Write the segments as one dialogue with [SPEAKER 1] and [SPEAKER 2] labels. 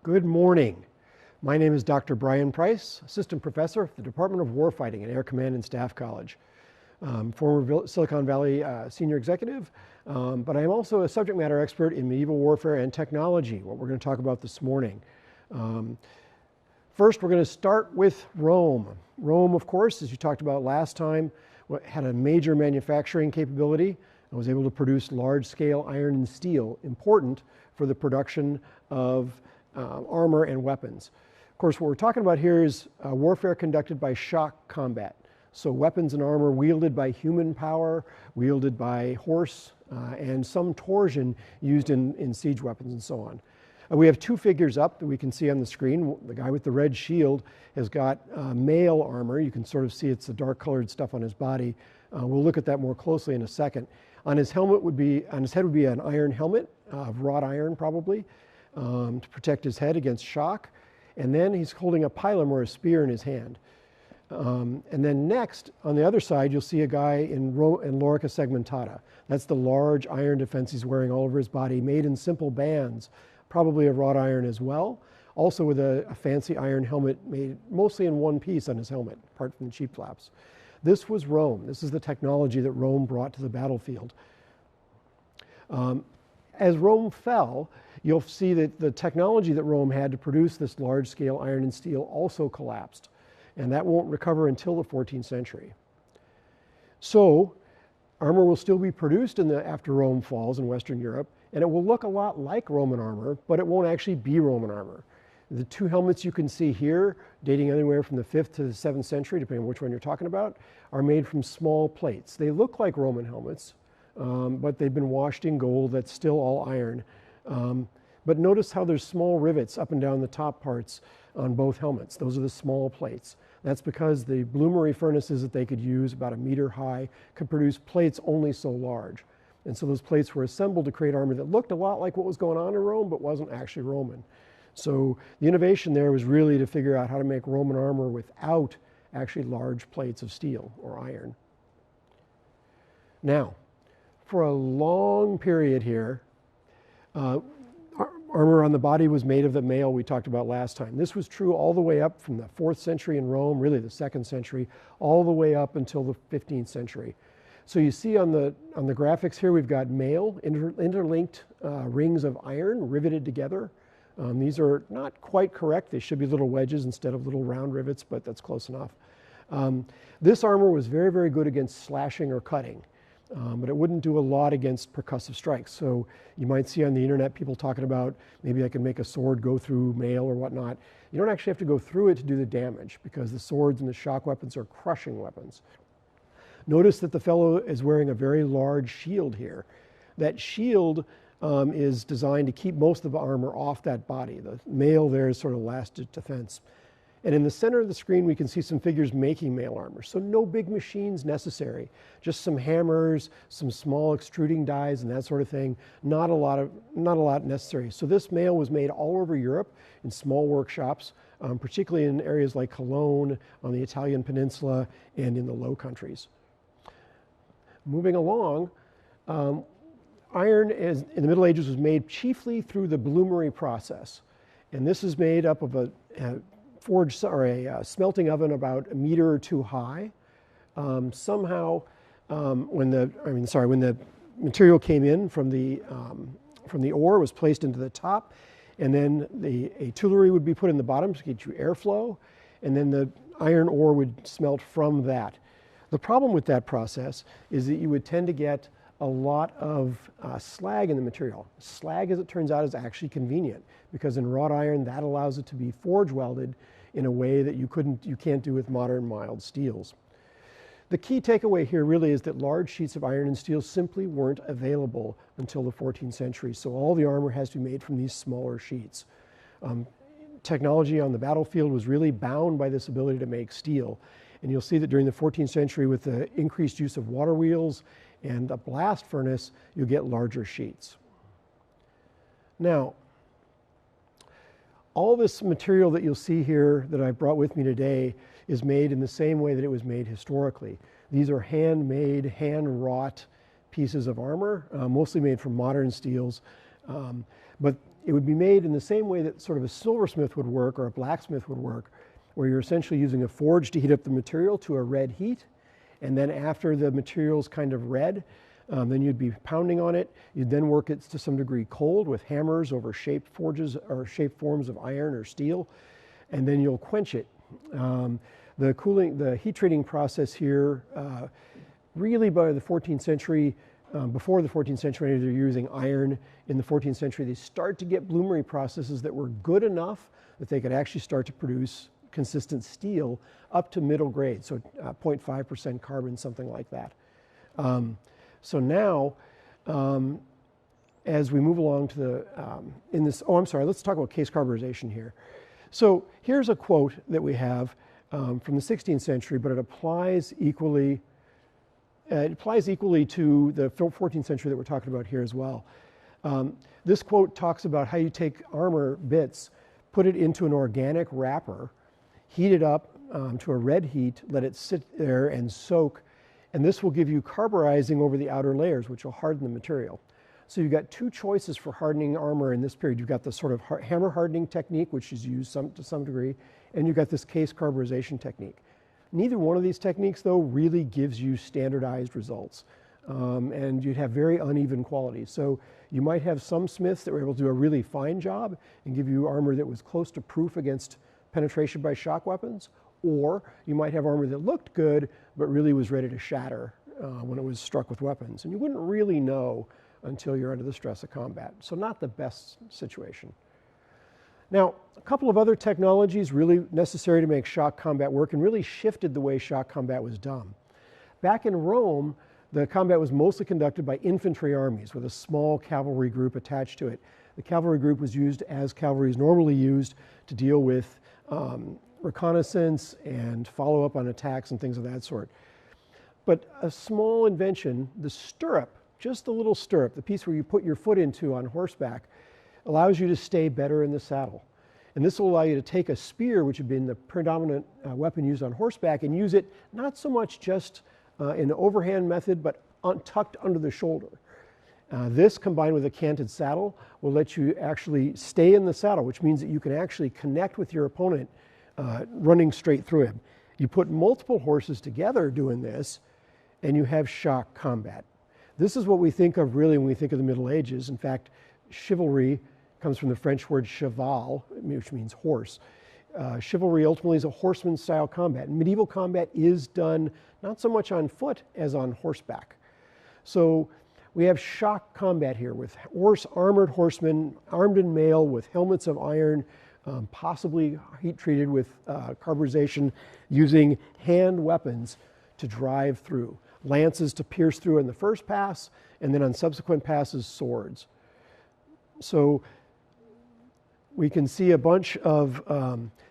[SPEAKER 1] Good morning. My name is Dr. Brian Price, Assistant Professor at the Department of Warfighting at Air Command and Staff College. Former Silicon Valley Senior Executive, but I am also a subject matter expert in medieval warfare and technology, what we're going to talk about this morning. First, we're going to start with Rome. Rome, of course, as you talked about last time, had a major manufacturing capability and was able to produce large-scale iron and steel, important for the production of armor and weapons. Of course, what we're talking about here is warfare conducted by shock combat. So weapons and armor wielded by human power, wielded by horse, and some torsion used in siege weapons and so on. We have two figures up that we can see on the screen. The guy with the red shield has got mail armor. You can sort of see it's the dark colored stuff on his body. We'll look at that more closely in a second. On his head would be an iron helmet of wrought iron probably to protect his head against shock. And then he's holding a pilum or a spear in his hand. And then next, on the other side, you'll see a guy in lorica segmentata. That's the large iron defense he's wearing all over his body, made in simple bands, probably of wrought iron as well. Also with a fancy iron helmet made mostly in one piece on his helmet, apart from the cheek flaps. This was Rome. This is the technology that Rome brought to the battlefield. As Rome fell, you'll see that the technology that Rome had to produce this large-scale iron and steel also collapsed. And that won't recover until the 14th century. So armor will still be produced after Rome falls in Western Europe, and it will look a lot like Roman armor, but it won't actually be Roman armor. The two helmets you can see here, dating anywhere from the 5th to the 7th century, depending on which one you're talking about, are made from small plates. They look like Roman helmets, but they've been washed in gold. That's still all iron. But notice how there's small rivets up and down the top parts on both helmets. Those are the small plates. That's because the bloomery furnaces that they could use, about 1 meter high, could produce plates only so large. And so those plates were assembled to create armor that looked a lot like what was going on in Rome, but wasn't actually Roman. So the innovation there was really to figure out how to make Roman armor without actually large plates of steel or iron. Now, for a long period here, armor on the body was made of the mail we talked about last time. This was true all the way up from the 4th century in Rome, really the 2nd century, all the way up until the 15th century. So you see on the graphics here, we've got mail, interlinked rings of iron riveted together. These are not quite correct. They should be little wedges instead of little round rivets, but that's close enough. This armor was very, very good against slashing or cutting. But it wouldn't do a lot against percussive strikes. So you might see on the internet people talking about maybe I can make a sword go through mail or whatnot. You don't actually have to go through it to do the damage because the swords and the shock weapons are crushing weapons. Notice that the fellow is wearing a very large shield here. That shield is designed to keep most of the armor off that body. The mail there is sort of last defense. And in the center of the screen, we can see some figures making mail armor. So no big machines necessary, just some hammers, some small extruding dies and that sort of thing. Not a lot necessary. So this mail was made all over Europe in small workshops, particularly in areas like Cologne, on the Italian peninsula, and in the Low Countries. Moving along, iron in the Middle Ages was made chiefly through the bloomery process. And this is made up of a smelting oven about 1 meter or 2 high. Somehow, when the material came in from the ore, was placed into the top, and then a Tuileries would be put in the bottom to get you airflow, and then the iron ore would smelt from that. The problem with that process is that you would tend to get a lot of slag in the material. Slag, as it turns out, is actually convenient because in wrought iron that allows it to be forge welded in a way that you can't do with modern mild steels. The key takeaway here really is that large sheets of iron and steel simply weren't available until the 14th century, so all the armor has to be made from these smaller sheets. Technology on the battlefield was really bound by this ability to make steel, and you'll see that during the 14th century with the increased use of water wheels and a blast furnace, you get larger sheets. Now, all this material that you'll see here that I brought with me today is made in the same way that it was made historically. These are handmade, hand-wrought pieces of armor, mostly made from modern steels. But it would be made in the same way that sort of a silversmith would work or a blacksmith would work, where you're essentially using a forge to heat up the material to a red heat. And then after the material's kind of red, then you'd be pounding on it. You'd then work it to some degree cold with hammers over shaped forges or shaped forms of iron or steel, and then you'll quench it. The heat treating process here, really by the 14th century, before the 14th century, they're using iron. In the 14th century, they start to get bloomery processes that were good enough that they could actually start to produce consistent steel up to middle grade, so 0.5% carbon, something like that. So now, as we move along to the, let's talk about case carburization here. So here's a quote that we have from the 16th century, but it applies equally to the 14th century that we're talking about here as well. This quote talks about how you take armor bits, put it into an organic wrapper, heat it up to a red heat, let it sit there and soak, and this will give you carburizing over the outer layers, which will harden the material. So you've got two choices for hardening armor in this period. You've got the sort of hammer hardening technique, which is used to some degree, and you've got this case carburization technique. Neither one of these techniques, though, really gives you standardized results, and you'd have very uneven quality. So you might have some smiths that were able to do a really fine job and give you armor that was close to proof against penetration by shock weapons, or you might have armor that looked good but really was ready to shatter when it was struck with weapons. And you wouldn't really know until you're under the stress of combat. So not the best situation. Now, a couple of other technologies really necessary to make shock combat work and really shifted the way shock combat was done. Back in Rome, the combat was mostly conducted by infantry armies with a small cavalry group attached to it. The cavalry group was used as cavalry is normally used to deal with reconnaissance and follow up on attacks and things of that sort. But a small invention, the stirrup, just the little stirrup, the piece where you put your foot into on horseback, allows you to stay better in the saddle. And this will allow you to take a spear, which had been the predominant weapon used on horseback, and use it not so much just in the overhand method, but tucked under the shoulder. This, combined with a canted saddle, will let you actually stay in the saddle, which means that you can actually connect with your opponent running straight through him. You put multiple horses together doing this, and you have shock combat. This is what we think of really when we think of the Middle Ages. In fact, chivalry comes from the French word cheval, which means horse. Chivalry ultimately is a horseman-style combat. Medieval combat is done not so much on foot as on horseback. So we have shock combat here with armored horsemen, armed and mail with helmets of iron, possibly heat-treated with carburization, using hand weapons to drive through. Lances to pierce through in the first pass, and then on subsequent passes, swords. So we can see a bunch of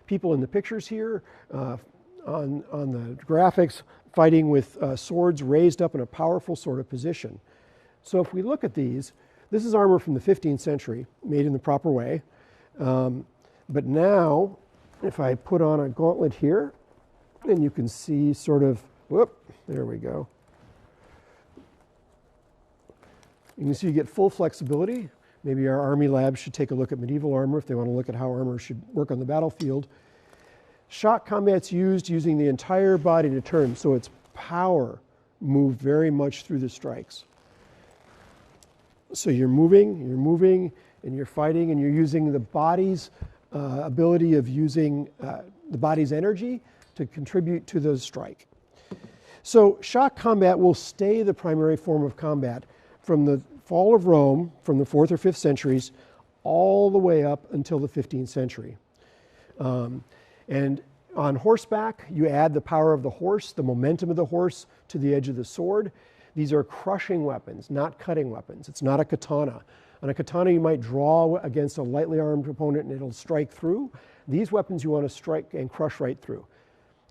[SPEAKER 1] people in the pictures here on the graphics fighting with swords raised up in a powerful sort of position. So if we look at these, this is armor from the 15th century, made in the proper way. But now, if I put on a gauntlet here, and you can see sort of, there we go. You can see you get full flexibility. Maybe our Army labs should take a look at medieval armor if they want to look at how armor should work on the battlefield. Shock combat's used using the entire body to turn, so its power moved very much through the strikes. So you're moving, and you're fighting, and you're using the body's ability of using the body's energy to contribute to the strike. So shock combat will stay the primary form of combat from the fall of Rome, from the 4th or 5th centuries, all the way up until the 15th century. And on horseback, you add the power of the horse, the momentum of the horse to the edge of the sword. These are crushing weapons, not cutting weapons. It's not a katana. On a katana, you might draw against a lightly armed opponent and it'll strike through. These weapons you want to strike and crush right through.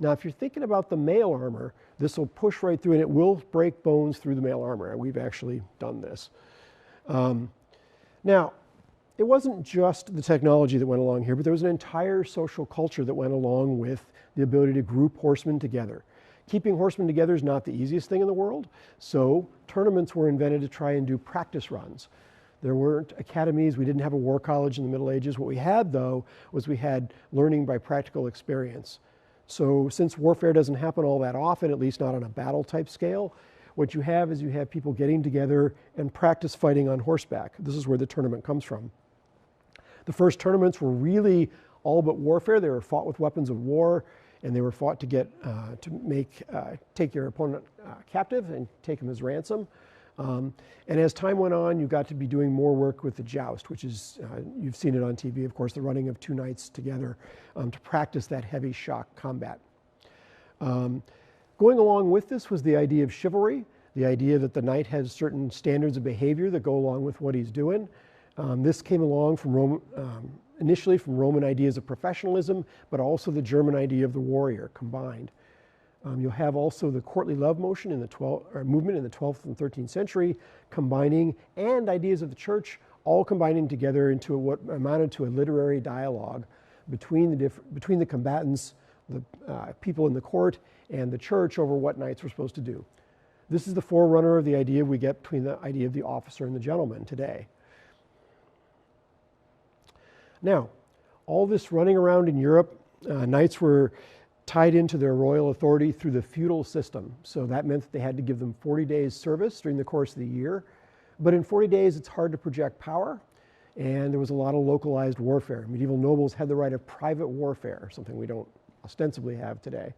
[SPEAKER 1] Now, if you're thinking about the mail armor, this will push right through and it will break bones through the mail armor. We've actually done this. Now, it wasn't just the technology that went along here, but there was an entire social culture that went along with the ability to group horsemen together. Keeping horsemen together is not the easiest thing in the world, so tournaments were invented to try and do practice runs. There weren't academies. We didn't have a war college in the Middle Ages. What we had, though, was we had learning by practical experience. So since warfare doesn't happen all that often, at least not on a battle type scale, what you have is you have people getting together and practice fighting on horseback. This is where the tournament comes from. The first tournaments were really all but warfare. They were fought with weapons of war, and they were fought to take your opponent captive and take him as ransom. And as time went on, you got to be doing more work with the joust, which is, you've seen it on TV, of course, the running of two knights together to practice that heavy shock combat. Going along with this was the idea of chivalry, the idea that the knight has certain standards of behavior that go along with what he's doing. This came along from initially from Roman ideas of professionalism, but also the German idea of the warrior combined. You'll have also the courtly love motion in the movement in the 12th and 13th century, combining, and ideas of the church, all combining together into what amounted to a literary dialogue between the combatants, the people in the court, and the church over what knights were supposed to do. This is the forerunner of the idea we get between the idea of the officer and the gentleman today. Now, all this running around in Europe, knights were tied into their royal authority through the feudal system. So that meant that they had to give them 40 days service during the course of the year. But in 40 days, it's hard to project power, and there was a lot of localized warfare. Medieval nobles had the right of private warfare, something we don't ostensibly have today.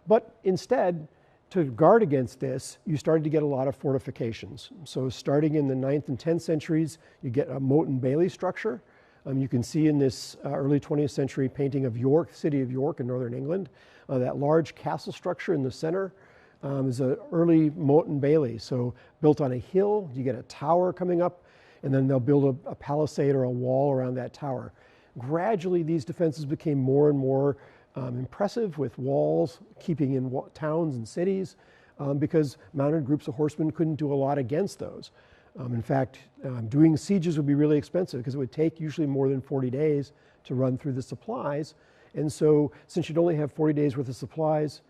[SPEAKER 1] But instead, to guard against this, you started to get a lot of fortifications. So starting in the 9th and 10th centuries, you get a moat and bailey structure. You can see in this early 20th century painting of York, city of York in northern England, that large castle structure in the center is an early moat and bailey. So built on a hill, you get a tower coming up, and then they'll build a palisade or a wall around that tower. Gradually, these defenses became more and more impressive, with walls keeping in towns and cities, because mounted groups of horsemen couldn't do a lot against those. In fact, doing sieges would be really expensive because it would take usually more than 40 days to run through the supplies. And so since you'd only have 40 days worth of supplies,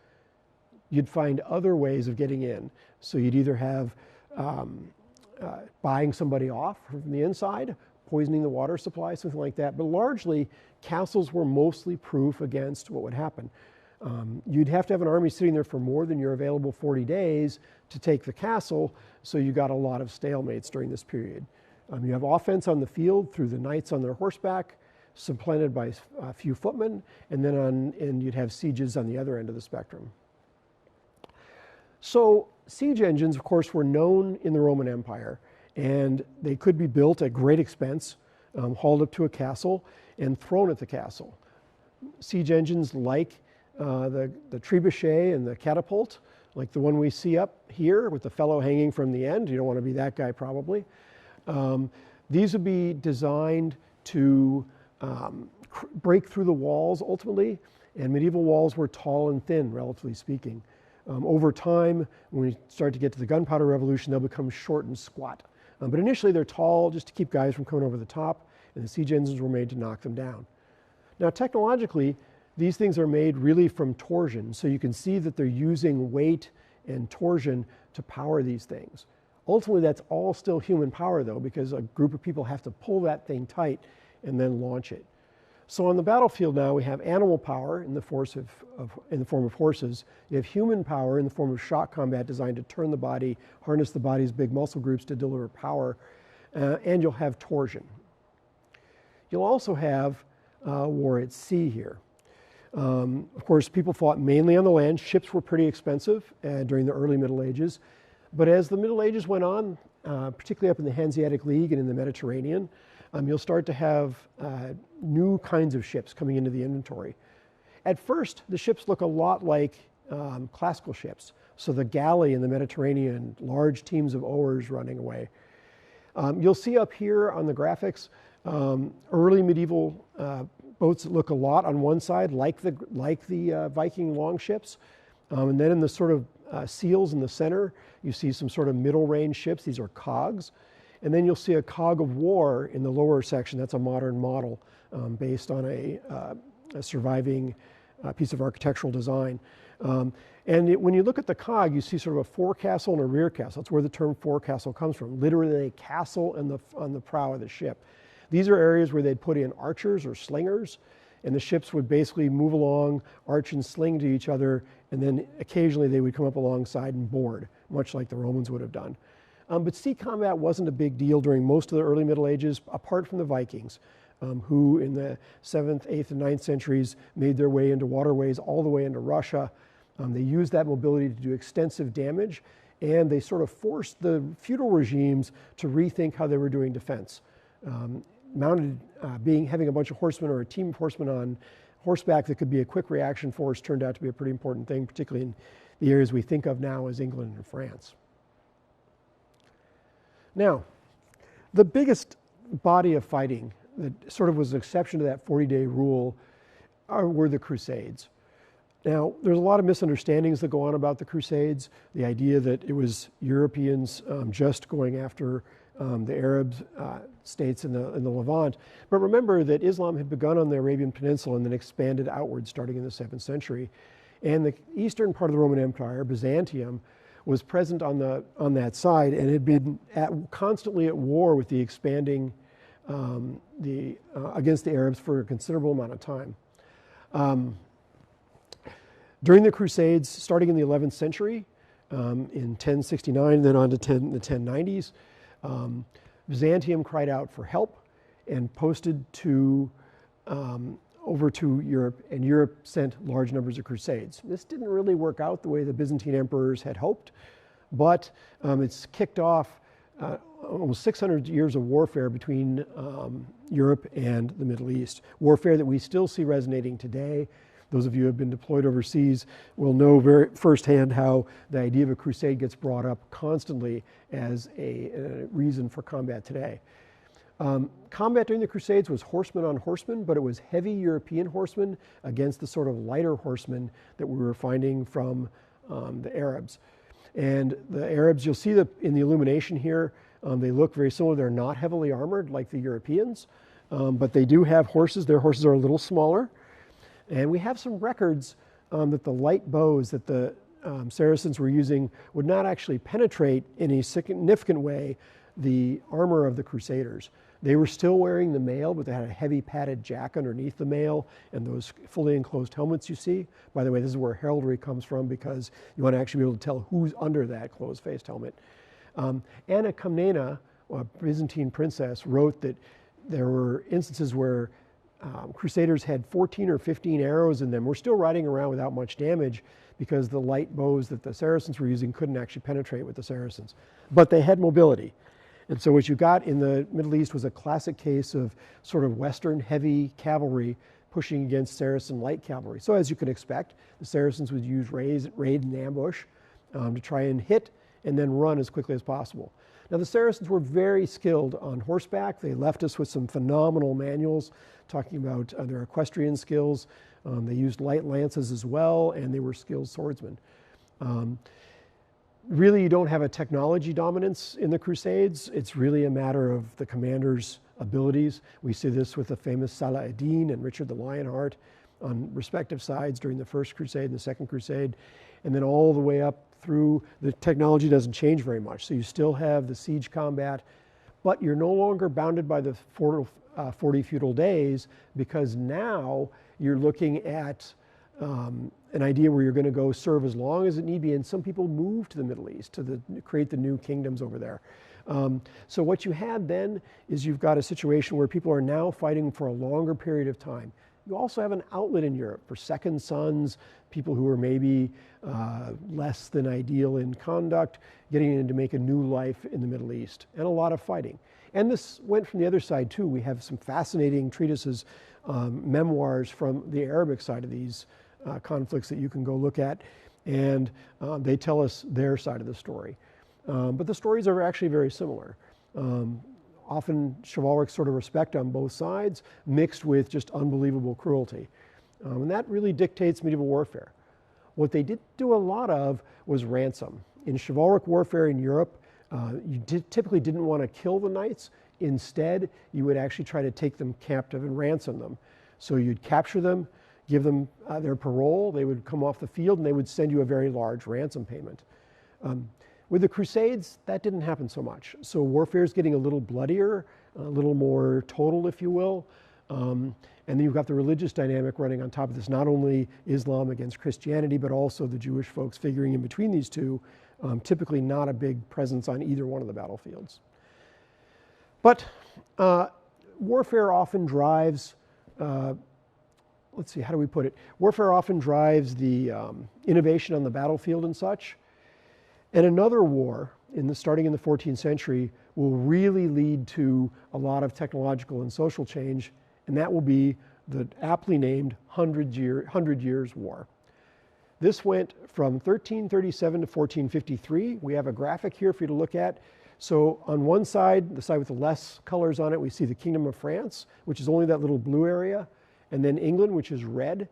[SPEAKER 1] you'd find other ways of getting in. So you'd either have buying somebody off from the inside, poisoning the water supply, something like that. But largely, castles were mostly proof against what would happen. You'd have to have an army sitting there for more than your available 40 days to take the castle, so you got a lot of stalemates during this period. You have offense on the field through the knights on their horseback, supplanted by a few footmen, and then you'd have sieges on the other end of the spectrum. So siege engines, of course, were known in the Roman Empire, and they could be built at great expense, hauled up to a castle, and thrown at the castle. Siege engines like the trebuchet and the catapult, like the one we see up here with the fellow hanging from the end. You don't want to be that guy, probably. These would be designed to break through the walls ultimately, and medieval walls were tall and thin, relatively speaking. Over time, when we start to get to the Gunpowder Revolution, they'll become short and squat. But initially, they're tall just to keep guys from coming over the top, and the siege engines were made to knock them down. Now, technologically, these things are made really from torsion, so you can see that they're using weight and torsion to power these things. Ultimately, that's all still human power, though, because a group of people have to pull that thing tight and then launch it. So on the battlefield now, we have animal power in the form of horses. You have human power in the form of shock combat designed to turn the body, harness the body's big muscle groups to deliver power, and you'll have torsion. You'll also have war at sea here. Of course, people fought mainly on the land. Ships were pretty expensive during the early Middle Ages. But as the Middle Ages went on, particularly up in the Hanseatic League and in the Mediterranean, you'll start to have new kinds of ships coming into the inventory. At first, the ships look a lot like classical ships. So the galley in the Mediterranean, large teams of oars running away. You'll see up here on the graphics, early medieval boats that look a lot on one side, like the Viking longships. And then in the sort of seals in the center, you see some sort of middle-range ships. These are cogs. And then you'll see a cog of war in the lower section. That's a modern model based on a surviving piece of architectural design. When you look at the cog, you see sort of a forecastle and a rear castle. That's where the term forecastle comes from, literally a castle on the prow of the ship. These are areas where they'd put in archers or slingers, and the ships would basically move along, arch and sling to each other, and then occasionally they would come up alongside and board, much like the Romans would have done. But sea combat wasn't a big deal during most of the early Middle Ages, apart from the Vikings, who in the 7th, 8th, and 9th centuries made their way into waterways all the way into Russia. They used that mobility to do extensive damage, and they sort of forced the feudal regimes to rethink how they were doing defense. Having a bunch of horsemen or a team of horsemen on horseback that could be a quick reaction force turned out to be a pretty important thing, particularly in the areas we think of now as England and France. Now, the biggest body of fighting that sort of was an exception to that 40-day rule were the Crusades. Now, there's a lot of misunderstandings that go on about the Crusades, the idea that it was Europeans just going after the Arab states in the Levant. But remember that Islam had begun on the Arabian Peninsula and then expanded outward starting in the 7th century. And the eastern part of the Roman Empire, Byzantium, was present on that side and had been constantly at war with the expanding against the Arabs for a considerable amount of time. During the Crusades, starting in the 11th century, in 1069, then on to the 1090s, Byzantium cried out for help and posted over to Europe, and Europe sent large numbers of crusades. This didn't really work out the way the Byzantine emperors had hoped, but it's kicked off almost 600 years of warfare between Europe and the Middle East, warfare that we still see resonating today. Those of you who have been deployed overseas will know very firsthand how the idea of a crusade gets brought up constantly as a reason for combat today. Combat during the Crusades was horsemen on horsemen, but it was heavy European horsemen against the sort of lighter horsemen that we were finding from the Arabs. And the Arabs, you'll see in the illumination here, they look very similar. They're not heavily armored like the Europeans, but they do have horses. Their horses are a little smaller. And we have some records that the light bows that the Saracens were using would not actually penetrate in a significant way the armor of the Crusaders. They were still wearing the mail, but they had a heavy padded jack underneath the mail and those fully enclosed helmets you see. By the way, this is where heraldry comes from because you want to actually be able to tell who's under that closed-faced helmet. Anna Komnena, a Byzantine princess, wrote that there were instances where Crusaders had 14 or 15 arrows in them. We're still riding around without much damage because the light bows that the Saracens were using couldn't actually penetrate with the Saracens. But they had mobility. And so what you got in the Middle East was a classic case of sort of Western heavy cavalry pushing against Saracen light cavalry. So as you can expect, the Saracens would use raid and ambush to try and hit and then run as quickly as possible. Now the Saracens were very skilled on horseback. They left us with some phenomenal manuals talking about their equestrian skills. They used light lances as well, and they were skilled swordsmen. Really, you don't have a technology dominance in the Crusades. It's really a matter of the commander's abilities. We see this with the famous Salah ad-Din and Richard the Lionheart on respective sides during the First Crusade and the Second Crusade, and then all the way up through, the technology doesn't change very much. So you still have the siege combat, but you're no longer bounded by the 40 feudal days, because now you're looking at an idea where you're going to go serve as long as it need be, and some people move to the Middle East to create the new kingdoms over there. So what you had then is you've got a situation where people are now fighting for a longer period of time. You also have an outlet in Europe for second sons, people who are maybe less than ideal in conduct, getting in to make a new life in the Middle East, and a lot of fighting. And this went from the other side too. We have some fascinating treatises, memoirs from the Arabic side of these conflicts that you can go look at, and they tell us their side of the story. But the stories are actually very similar. Often chivalric sort of respect on both sides, mixed with just unbelievable cruelty. And that really dictates medieval warfare. What they did do a lot of was ransom. In chivalric warfare in Europe, you typically didn't want to kill the knights. Instead, you would actually try to take them captive and ransom them. So you'd capture them, give them their parole, they would come off the field, and they would send you a very large ransom payment. With the Crusades, that didn't happen so much. So warfare is getting a little bloodier, a little more total, if you will. And then you've got the religious dynamic running on top of this, not only Islam against Christianity, but also the Jewish folks figuring in between these two, typically not a big presence on either one of the battlefields. But warfare often drives, let's see, how do we put it? Warfare often drives the innovation on the battlefield and such. And another war, starting in the 14th century, will really lead to a lot of technological and social change, and that will be the aptly named 100 Years' War. This went from 1337 to 1453. We have a graphic here for you to look at. So on one side, the side with the less colors on it, we see the Kingdom of France, which is only that little blue area, and then England, which is red.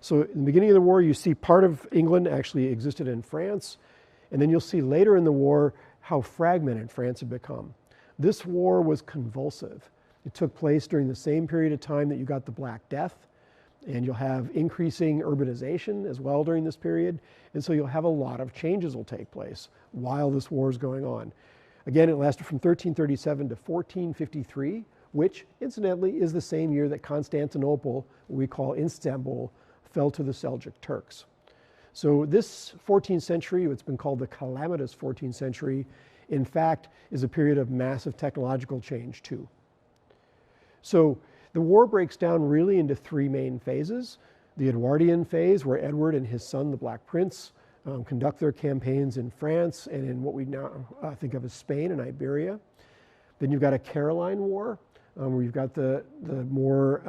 [SPEAKER 1] So in the beginning of the war, you see part of England actually existed in France, and then you'll see later in the war how fragmented France had become. This war was convulsive. It took place during the same period of time that you got the Black Death, and you'll have increasing urbanization as well during this period, and so you'll have a lot of changes will take place while this war is going on. Again, it lasted from 1337 to 1453, which incidentally is the same year that Constantinople, what we call Istanbul, fell to the Seljuk Turks. So this 14th century, what's been called the calamitous 14th century, in fact, is a period of massive technological change too. So the war breaks down really into three main phases. The Edwardian phase, where Edward and his son, the Black Prince, conduct their campaigns in France and in what we now think of as Spain and Iberia. Then you've got a Caroline War, where you've got the more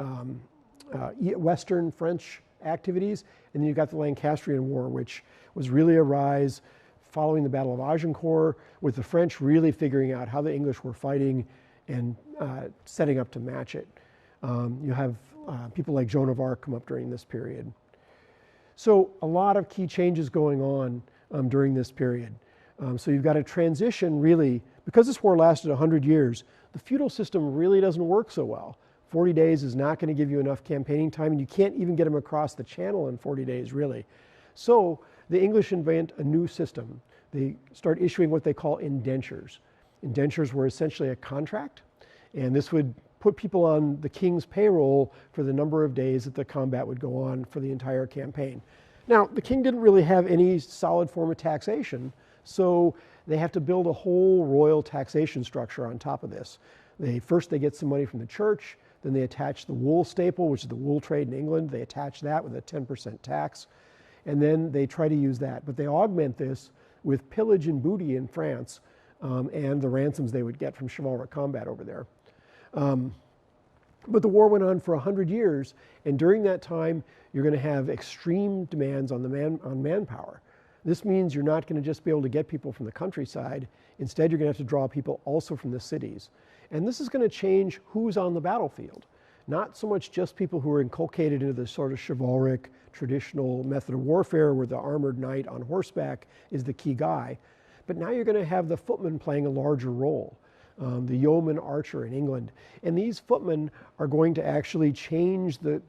[SPEAKER 1] Western French activities, and then you've got the Lancastrian War, which was really a rise following the Battle of Agincourt, with the French really figuring out how the English were fighting and setting up to match it. You have people like Joan of Arc come up during this period. So a lot of key changes going on during this period. So you've got a transition really, because this war lasted 100 years, the feudal system really doesn't work so well. 40 days is not going to give you enough campaigning time, and you can't even get them across the channel in 40 days, really. So the English invent a new system. They start issuing what they call indentures. Indentures were essentially a contract, and this would put people on the king's payroll for the number of days that the combat would go on for the entire campaign. Now, the king didn't really have any solid form of taxation, so they have to build a whole royal taxation structure on top of this. First they get some money from the church, then they attach the wool staple, which is the wool trade in England. They attach that with a 10% tax, and then they try to use that. But they augment this with pillage and booty in France, and the ransoms they would get from chivalric combat over there. But the war went on for 100 years, and during that time, you're going to have extreme demands on manpower. This means you're not going to just be able to get people from the countryside. Instead, you're going to have to draw people also from the cities. And this is going to change who's on the battlefield. Not so much just people who are inculcated into this sort of chivalric, traditional method of warfare where the armored knight on horseback is the key guy, but now you're going to have the footman playing a larger role, the yeoman archer in England. And these footmen are going to actually change the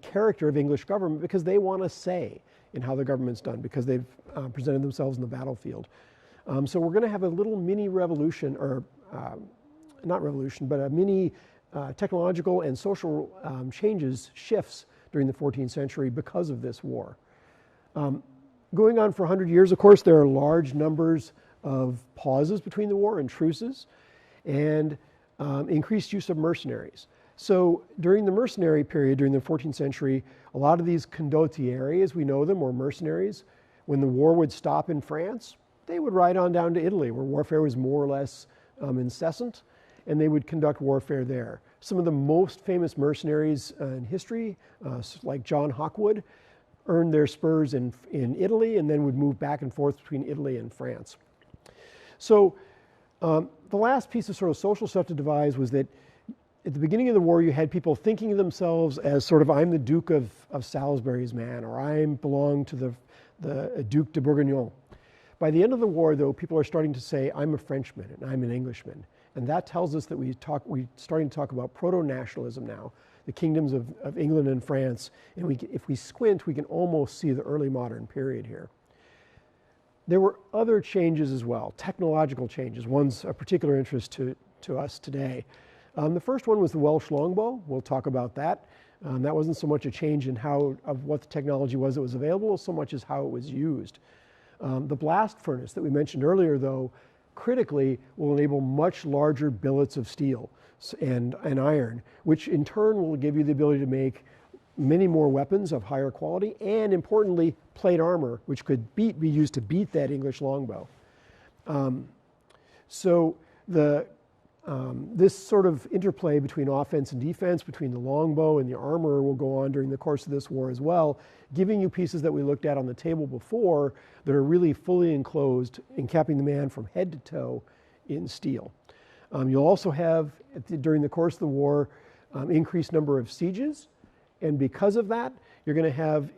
[SPEAKER 1] character of English government because they want to say in how the government's done, because they've presented themselves in the battlefield. So we're going to have a little mini revolution, or not revolution, but a mini technological and social shifts during the 14th century because of this war. Going on for 100 years, of course, there are large numbers of pauses between the war and truces, and increased use of mercenaries. So during the mercenary period, during the 14th century, a lot of these condottieri, as we know them, or mercenaries, when the war would stop in France, they would ride on down to Italy, where warfare was more or less incessant, and they would conduct warfare there. Some of the most famous mercenaries in history, like John Hawkwood, earned their spurs in Italy and then would move back and forth between Italy and France. So the last piece of sort of social stuff to devise was that at the beginning of the war, you had people thinking of themselves as sort of, I'm the Duke of Salisbury's man, or I belong to the Duc de Bourguignon. By the end of the war, though, people are starting to say, I'm a Frenchman and I'm an Englishman. And that tells us that we're starting to talk about proto-nationalism now, the kingdoms of England and France. And if we squint, we can almost see the early modern period here. There were other changes as well, technological changes. One's a particular interest to us today. The first one was the Welsh longbow. We'll talk about that. That wasn't so much a change in what the technology was that was available, so much as how it was used. The blast furnace that we mentioned earlier, though, critically will enable much larger billets of steel and iron, which in turn will give you the ability to make many more weapons of higher quality, and importantly, plate armor, which could be used to beat that English longbow. This sort of interplay between offense and defense, between the longbow and the armor, will go on during the course of this war as well, giving you pieces that we looked at on the table before that are really fully enclosed, encapping the man from head to toe in steel. You'll also have, during the course of the war, increased number of sieges, and because of that, you're going to have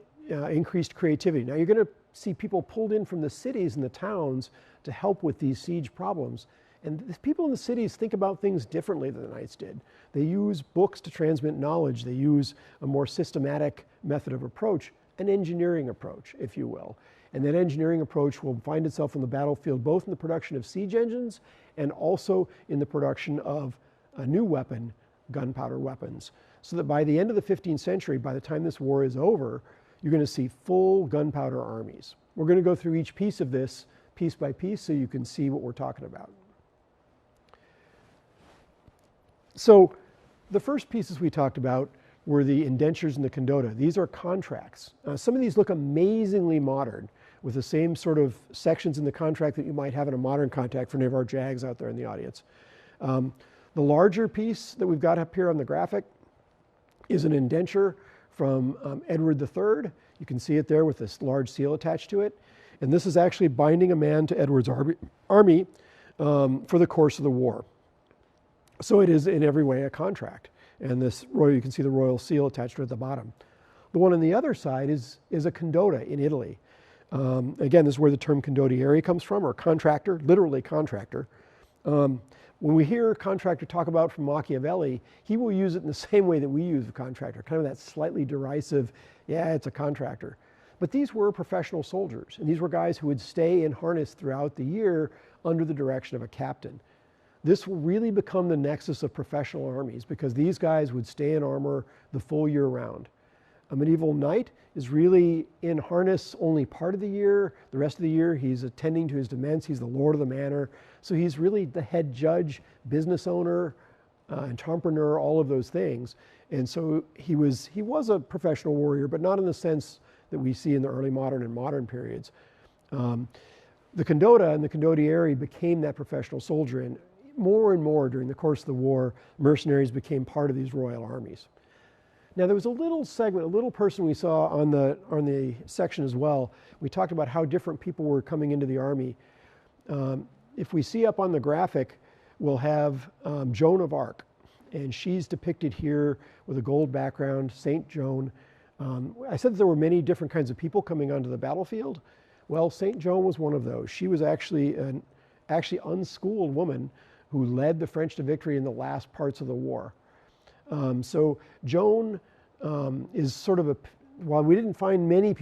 [SPEAKER 1] increased creativity. Now, you're going to see people pulled in from the cities and the towns to help with these siege problems. And the people in the cities think about things differently than the knights did. They use books to transmit knowledge. They use a more systematic method of approach, an engineering approach, if you will. And that engineering approach will find itself on the battlefield both in the production of siege engines and also in the production of a new weapon, gunpowder weapons. So that by the end of the 15th century, by the time this war is over, you're going to see full gunpowder armies. We're going to go through each piece of this piece by piece so you can see what we're talking about. So the first pieces we talked about were the indentures and the condotta. These are contracts. Some of these look amazingly modern with the same sort of sections in the contract that you might have in a modern contract for any of our JAGs out there in the audience. The larger piece that we've got up here on the graphic is an indenture from Edward III. You can see it there with this large seal attached to it. And this is actually binding a man to Edward's army for the course of the war. So it is in every way a contract. And this you can see the royal seal attached to it at the bottom. The one on the other side is a condotta in Italy. Again, this is where the term condottiere comes from, or contractor, literally contractor. When we hear contractor talk about from Machiavelli, he will use it in the same way that we use a contractor, kind of that slightly derisive, yeah, it's a contractor. But these were professional soldiers, and these were guys who would stay in harness throughout the year under the direction of a captain. This will really become the nexus of professional armies because these guys would stay in armor the full year round. A medieval knight is really in harness only part of the year. The rest of the year he's attending to his demesnes, he's the lord of the manor. So he's really the head judge, business owner, entrepreneur, all of those things. And so he was a professional warrior, but not in the sense that we see in the early modern and modern periods. The condotta and the condottiere became that professional soldier, and more during the course of the war, mercenaries became part of these royal armies. Now there was a little segment, a little person we saw on the section as well. We talked about how different people were coming into the army. If we see up on the graphic, we'll have Joan of Arc, and she's depicted here with a gold background, Saint Joan. I said that there were many different kinds of people coming onto the battlefield. Well, Saint Joan was one of those. She was actually an unschooled woman who led the French to victory in the last parts of the war. So Joan is sort of while we didn't find many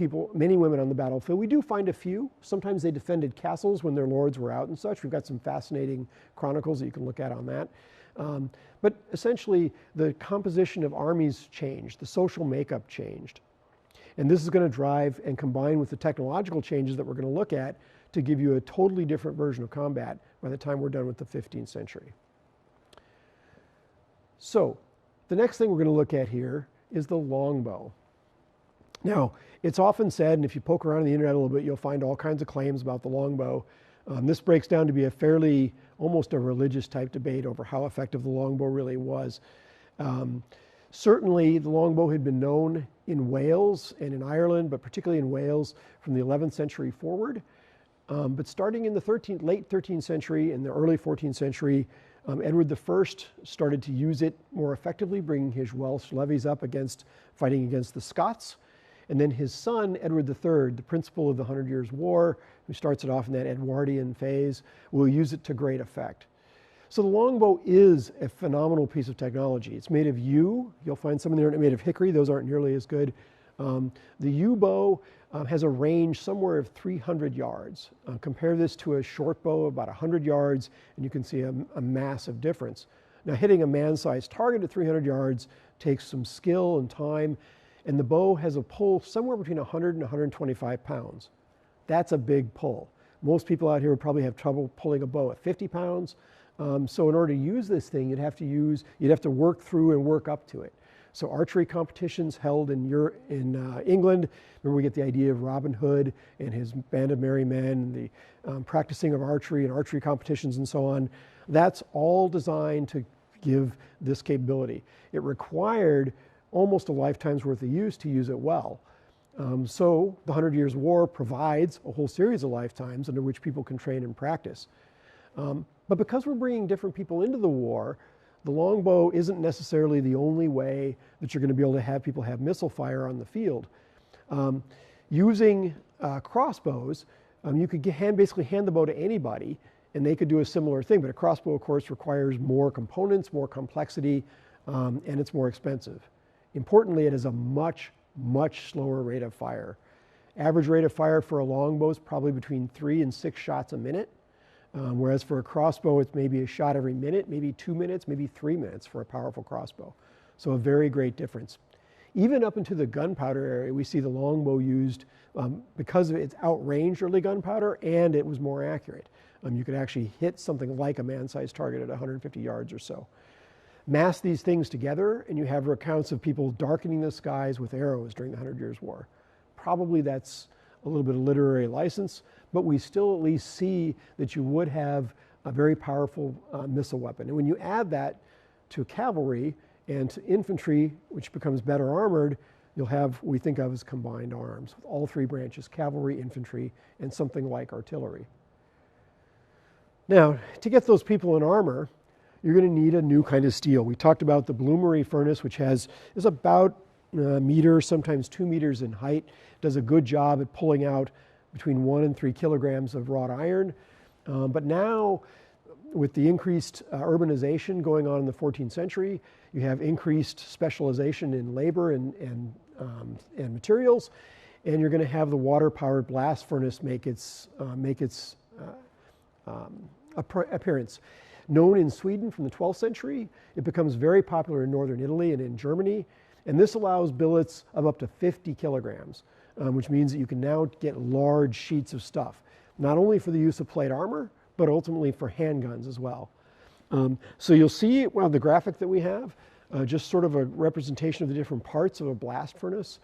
[SPEAKER 1] women on the battlefield, we do find a few. Sometimes they defended castles when their lords were out and such. We've got some fascinating chronicles that you can look at on that. But essentially, the composition of armies changed. The social makeup changed. And this is going to drive and combine with the technological changes that we're going to look at to give you a totally different version of combat by the time we're done with the 15th century. So the next thing we're going to look at here is the longbow. Now, it's often said, and if you poke around on the internet a little bit, you'll find all kinds of claims about the longbow. This breaks down to be almost a religious type debate over how effective the longbow really was. Certainly, the longbow had been known in Wales and in Ireland, but particularly in Wales from the 11th century forward. But starting in the late 13th century and the early 14th century, Edward I started to use it more effectively, bringing his Welsh levies up fighting against the Scots. And then his son, Edward III, the principal of the 100 Years' War, who starts it off in that Edwardian phase, will use it to great effect. So the longbow is a phenomenal piece of technology. It's made of yew. You'll find some in there made of hickory. Those aren't nearly as good. The yew bow has a range somewhere of 300 yards. Compare this to a short bow of about 100 yards, and you can see a massive difference. Now, hitting a man-sized target at 300 yards takes some skill and time, and the bow has a pull somewhere between 100 and 125 pounds. That's a big pull. Most people out here would probably have trouble pulling a bow at 50 pounds. So in order to use this thing, you'd have to work through and work up to it. So archery competitions held in England. Remember, we get the idea of Robin Hood and his band of merry men, the practicing of archery and archery competitions and so on. That's all designed to give this capability. It required almost a lifetime's worth of use to use it well. So the 100 Years' War provides a whole series of lifetimes under which people can train and practice. But because we're bringing different people into the war, the longbow isn't necessarily the only way that you're going to be able to have people have missile fire on the field. Using crossbows, you could basically hand the bow to anybody and they could do a similar thing, but a crossbow, of course, requires more components, more complexity, and it's more expensive. Importantly, it has a much, much slower rate of fire. Average rate of fire for a longbow is probably between 3 and 6 shots a minute. Whereas for a crossbow, it's maybe a shot every minute, maybe 2 minutes, maybe 3 minutes for a powerful crossbow. So a very great difference. Even up into the gunpowder area, we see the longbow used because of its outranged early gunpowder, and it was more accurate. You could actually hit something like a man-sized target at 150 yards or so. Mass these things together, and you have accounts of people darkening the skies with arrows during the 100 Years' War. Probably that's a little bit of literary license, but we still at least see that you would have a very powerful missile weapon. And when you add that to cavalry and to infantry, which becomes better armored, you'll have what we think of as combined arms with all three branches: cavalry, infantry, and something like artillery. Now, to get those people in armor, you're going to need a new kind of steel. We talked about the bloomery furnace, which is about a meter, sometimes 2 meters in height, does a good job at pulling out between 1 and 3 kilograms of wrought iron. But now, with the increased urbanization going on in the 14th century, you have increased specialization in labor and materials, and you're going to have the water-powered blast furnace make its appearance. Known in Sweden from the 12th century, it becomes very popular in northern Italy and in Germany, and this allows billets of up to 50 kilograms, which means that you can now get large sheets of stuff, not only for the use of plate armor, but ultimately for handguns as well. So you'll see, well, the graphic that we have, just sort of a representation of the different parts of a blast furnace.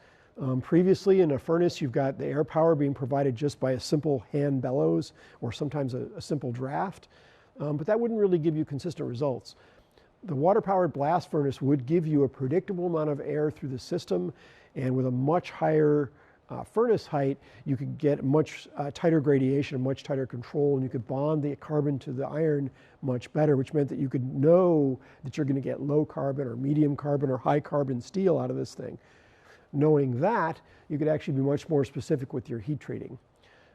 [SPEAKER 1] Previously in a furnace, you've got the air power being provided just by a simple hand bellows or sometimes a simple draft, but that wouldn't really give you consistent results. The water-powered blast furnace would give you a predictable amount of air through the system, and with a much higher furnace height, you could get much tighter gradation, much tighter control, and you could bond the carbon to the iron much better, which meant that you could know that you're going to get low carbon or medium carbon or high carbon steel out of this thing. Knowing that, you could actually be much more specific with your heat treating.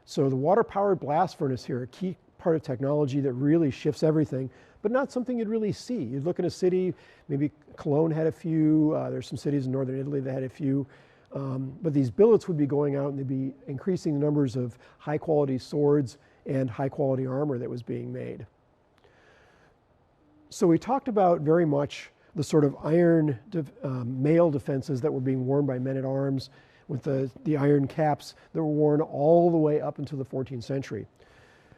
[SPEAKER 1] So the water-powered blast furnace here, a key part of technology that really shifts everything, but not something you'd really see. You'd look in a city, maybe Cologne had a few, there's some cities in northern Italy that had a few, but these billets would be going out and they'd be increasing the numbers of high-quality swords and high-quality armor that was being made. So we talked about very much the sort of iron mail defenses that were being worn by men-at-arms with the iron caps that were worn all the way up into the 14th century.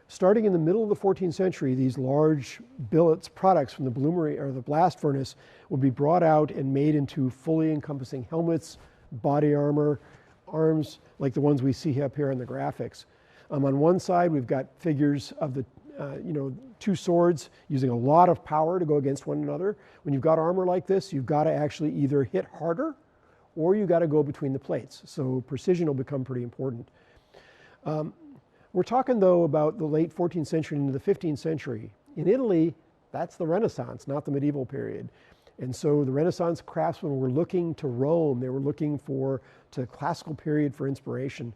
[SPEAKER 1] Starting in the middle of the 14th century, these large billets products from the bloomery or the blast furnace would be brought out and made into fully encompassing helmets, body armor, arms like the ones we see up here in the graphics. On one side, we've got figures of the two swords using a lot of power to go against one another. When you've got armor like this, you've got to actually either hit harder or you've got to go between the plates. So precision will become pretty important. We're talking, though, about the late 14th century into the 15th century. In Italy, that's the Renaissance, not the medieval period. And so the Renaissance craftsmen were looking to Rome. They were looking to the classical period for inspiration.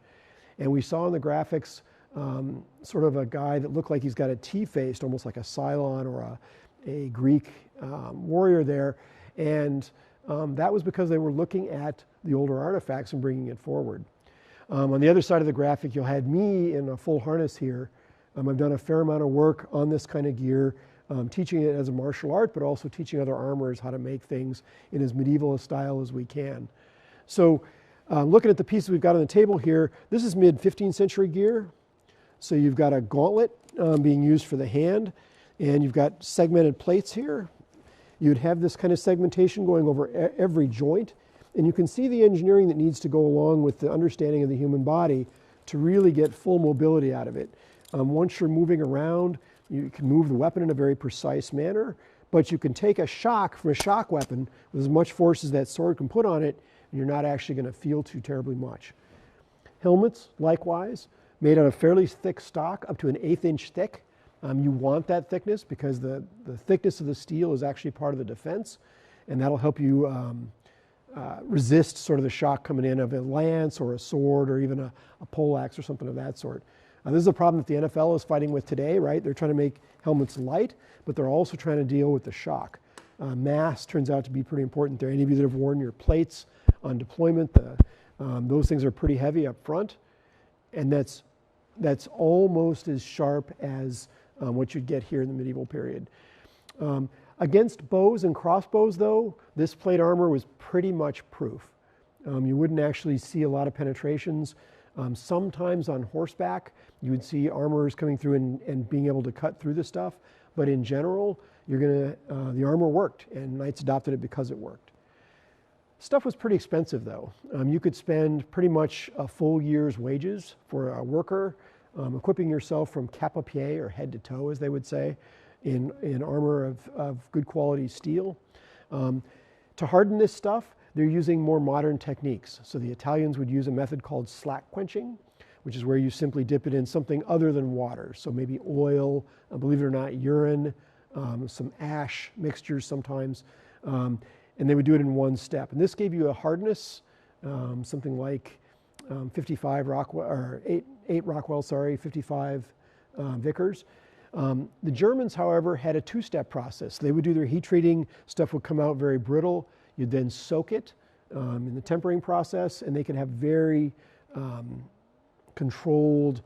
[SPEAKER 1] And we saw in the graphics sort of a guy that looked like he's got a T-faced, almost like a Cylon or a Greek warrior there, and that was because they were looking at the older artifacts and bringing it forward. On the other side of the graphic, you'll have me in a full harness here. I've done a fair amount of work on this kind of gear, teaching it as a martial art, but also teaching other armorers how to make things in as medieval a style as we can. So looking at the pieces we've got on the table here, this is mid-15th century gear. So you've got a gauntlet being used for the hand, and you've got segmented plates here. You'd have this kind of segmentation going over every joint, and you can see the engineering that needs to go along with the understanding of the human body to really get full mobility out of it. Once you're moving around, you can move the weapon in a very precise manner, but you can take a shock from a shock weapon with as much force as that sword can put on it, and you're not actually going to feel too terribly much. Helmets, likewise, made out of fairly thick stock, up to an 1/8 inch thick. You want that thickness because the thickness of the steel is actually part of the defense, and that'll help you resist sort of the shock coming in of a lance or a sword or even a poleaxe or something of that sort. This is a problem that the NFL is fighting with today, right? They're trying to make helmets light, but they're also trying to deal with the shock. Mass turns out to be pretty important there. Any of you that have worn your plates on deployment, those things are pretty heavy up front, and that's almost as sharp as what you'd get here in the medieval period. Against bows and crossbows, though, this plate armor was pretty much proof. You wouldn't actually see a lot of penetrations. Sometimes on horseback, you would see armorers coming through and being able to cut through the stuff. But in general, the armor worked, and knights adopted it because it worked. Stuff was pretty expensive, though. You could spend pretty much a full year's wages for a worker, equipping yourself from cap a pied, or head to toe, as they would say, in armor of good quality steel. To harden this stuff, they're using more modern techniques. So the Italians would use a method called slack quenching, which is where you simply dip it in something other than water. So maybe oil, believe it or not, urine, some ash mixtures sometimes, and they would do it in one step. And this gave you a hardness, something like 55 Rockwell, or 8 Rockwell, 55 Vickers. The Germans, however, had a two-step process. They would do their heat treating, stuff would come out very brittle. You'd then soak it in the tempering process, and they could have very controlled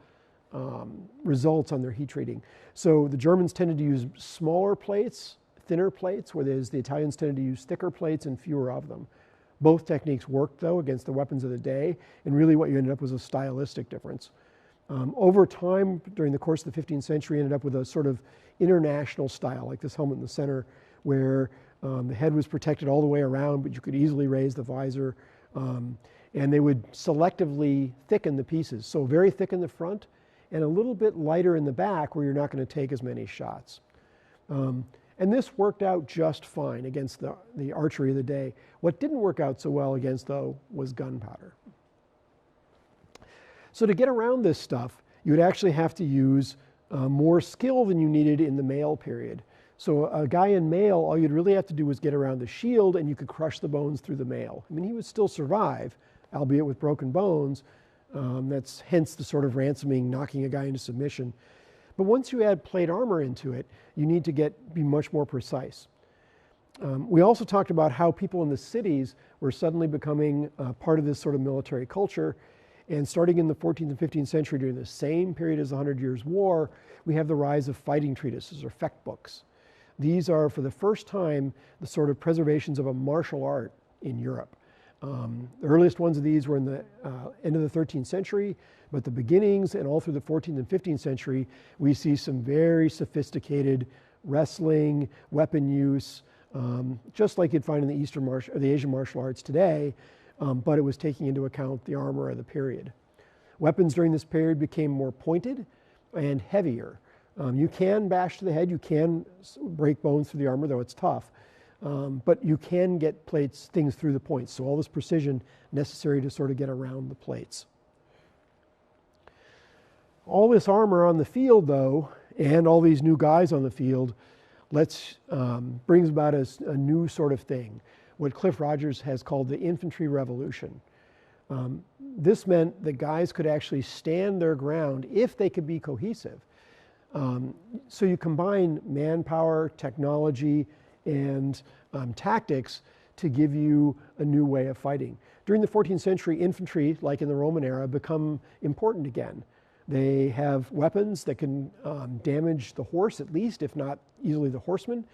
[SPEAKER 1] results on their heat treating. So the Germans tended to use smaller plates, thinner plates, whereas the Italians tended to use thicker plates and fewer of them. Both techniques worked, though, against the weapons of the day, and really what you ended up was a stylistic difference. Over time, during the course of the 15th century, ended up with a sort of international style, like this helmet in the center, where the head was protected all the way around, but you could easily raise the visor. And they would selectively thicken the pieces. So very thick in the front and a little bit lighter in the back where you're not going to take as many shots. And this worked out just fine against the archery of the day. What didn't work out so well against, though, was gunpowder. So to get around this stuff, you would actually have to use more skill than you needed in the mail period. So a guy in mail, all you'd really have to do was get around the shield, and you could crush the bones through the mail. I mean, he would still survive, albeit with broken bones. That's hence the sort of ransoming, knocking a guy into submission. But once you add plate armor into it, you need to be much more precise. We also talked about how people in the cities were suddenly becoming part of this sort of military culture. And starting in the 14th and 15th century, during the same period as the 100 Years' War, we have the rise of fighting treatises, or fecht books. These are, for the first time, the sort of preservations of a martial art in Europe. The earliest ones of these were in the end of the 13th century, but the beginnings and all through the 14th and 15th century, we see some very sophisticated wrestling, weapon use, just like you'd find in the Asian martial arts today, but it was taking into account the armor of the period. Weapons during this period became more pointed and heavier. You can bash to the head, you can break bones through the armor, though it's tough, but you can get things through the points. So all this precision necessary to sort of get around the plates. All this armor on the field, though, and all these new guys on the field, brings about a new sort of thing, what Cliff Rogers has called the infantry revolution. This meant that guys could actually stand their ground if they could be cohesive. So you combine manpower, technology, and tactics to give you a new way of fighting. During the 14th century, infantry, like in the Roman era, become important again. They have weapons that can damage the horse at least, if not easily the horseman.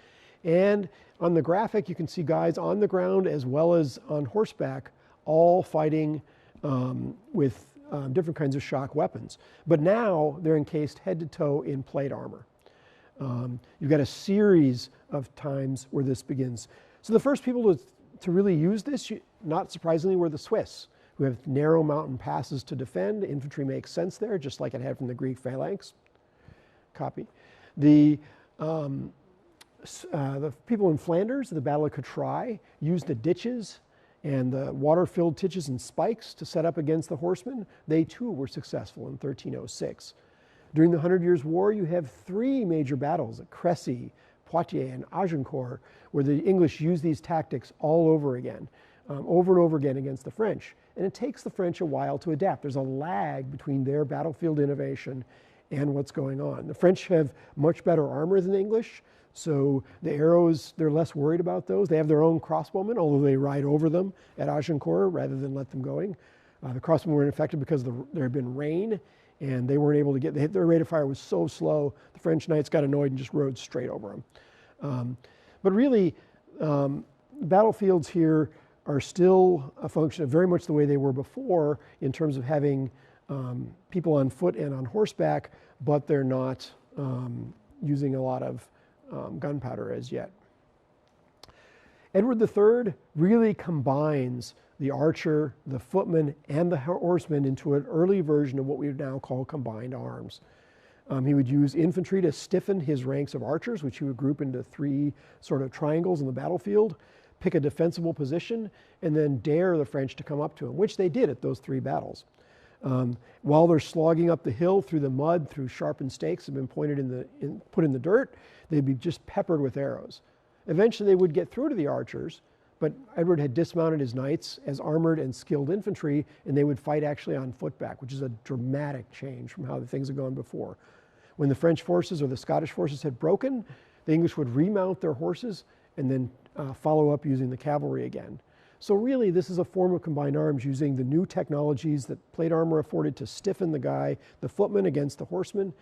[SPEAKER 1] And on the graphic, you can see guys on the ground as well as on horseback, all fighting with different kinds of shock weapons. But now they're encased head to toe in plate armor. You've got a series of times where this begins. So the first people to really use this, not surprisingly, were the Swiss, who have narrow mountain passes to defend. Infantry makes sense there, just like it had from the Greek phalanx. Copy. The people in Flanders, the Battle of Courtrai, used the ditches and the water-filled ditches and spikes to set up against the horsemen. They too were successful in 1306. During the 100 Years' War, you have three major battles at Crécy, Poitiers, and Agincourt, where the English use these tactics all over again, over and over again against the French. And it takes the French a while to adapt. There's a lag between their battlefield innovation and what's going on. The French have much better armor than the English, so the arrows, they're less worried about those. They have their own crossbowmen, although they ride over them at Agincourt rather than let them going. The crossbowmen were ineffective because there had been rain, and they weren't able to get, their rate of fire was so slow, the French knights got annoyed and just rode straight over them. But really, battlefields here are still a function of very much the way they were before in terms of having people on foot and on horseback, but they're not using a lot of gunpowder as yet. Edward III really combines the archer, the footman, and the horseman into an early version of what we would now call combined arms. He would use infantry to stiffen his ranks of archers, which he would group into three sort of triangles in the battlefield, pick a defensible position, and then dare the French to come up to him, which they did at those three battles. While they're slogging up the hill through the mud, through sharpened stakes that have been put in the dirt, they'd be just peppered with arrows. Eventually they would get through to the archers, but Edward had dismounted his knights as armored and skilled infantry, and they would fight actually on footback, which is a dramatic change from how the things had gone before. When the French forces or the Scottish forces had broken, the English would remount their horses and then follow up using the cavalry again. So really, this is a form of combined arms using the new technologies that plate armor afforded to stiffen the footman against the horseman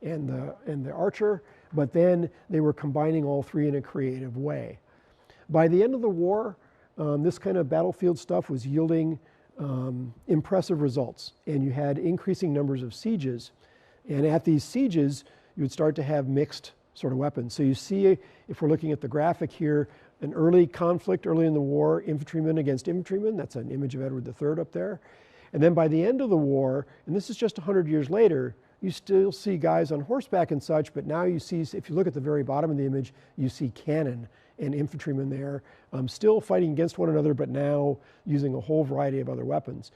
[SPEAKER 1] and the archer, but then they were combining all three in a creative way. By the end of the war, this kind of battlefield stuff was yielding impressive results, and you had increasing numbers of sieges. And at these sieges, you would start to have mixed sort of weapons. So you see, if we're looking at the graphic here, an early conflict early in the war, infantrymen against infantrymen. That's an image of Edward III up there. And then by the end of the war, and this is just 100 years later, you still see guys on horseback and such, but now you see, if you look at the very bottom of the image, you see cannon and infantrymen there, still fighting against one another, but now using a whole variety of other weapons.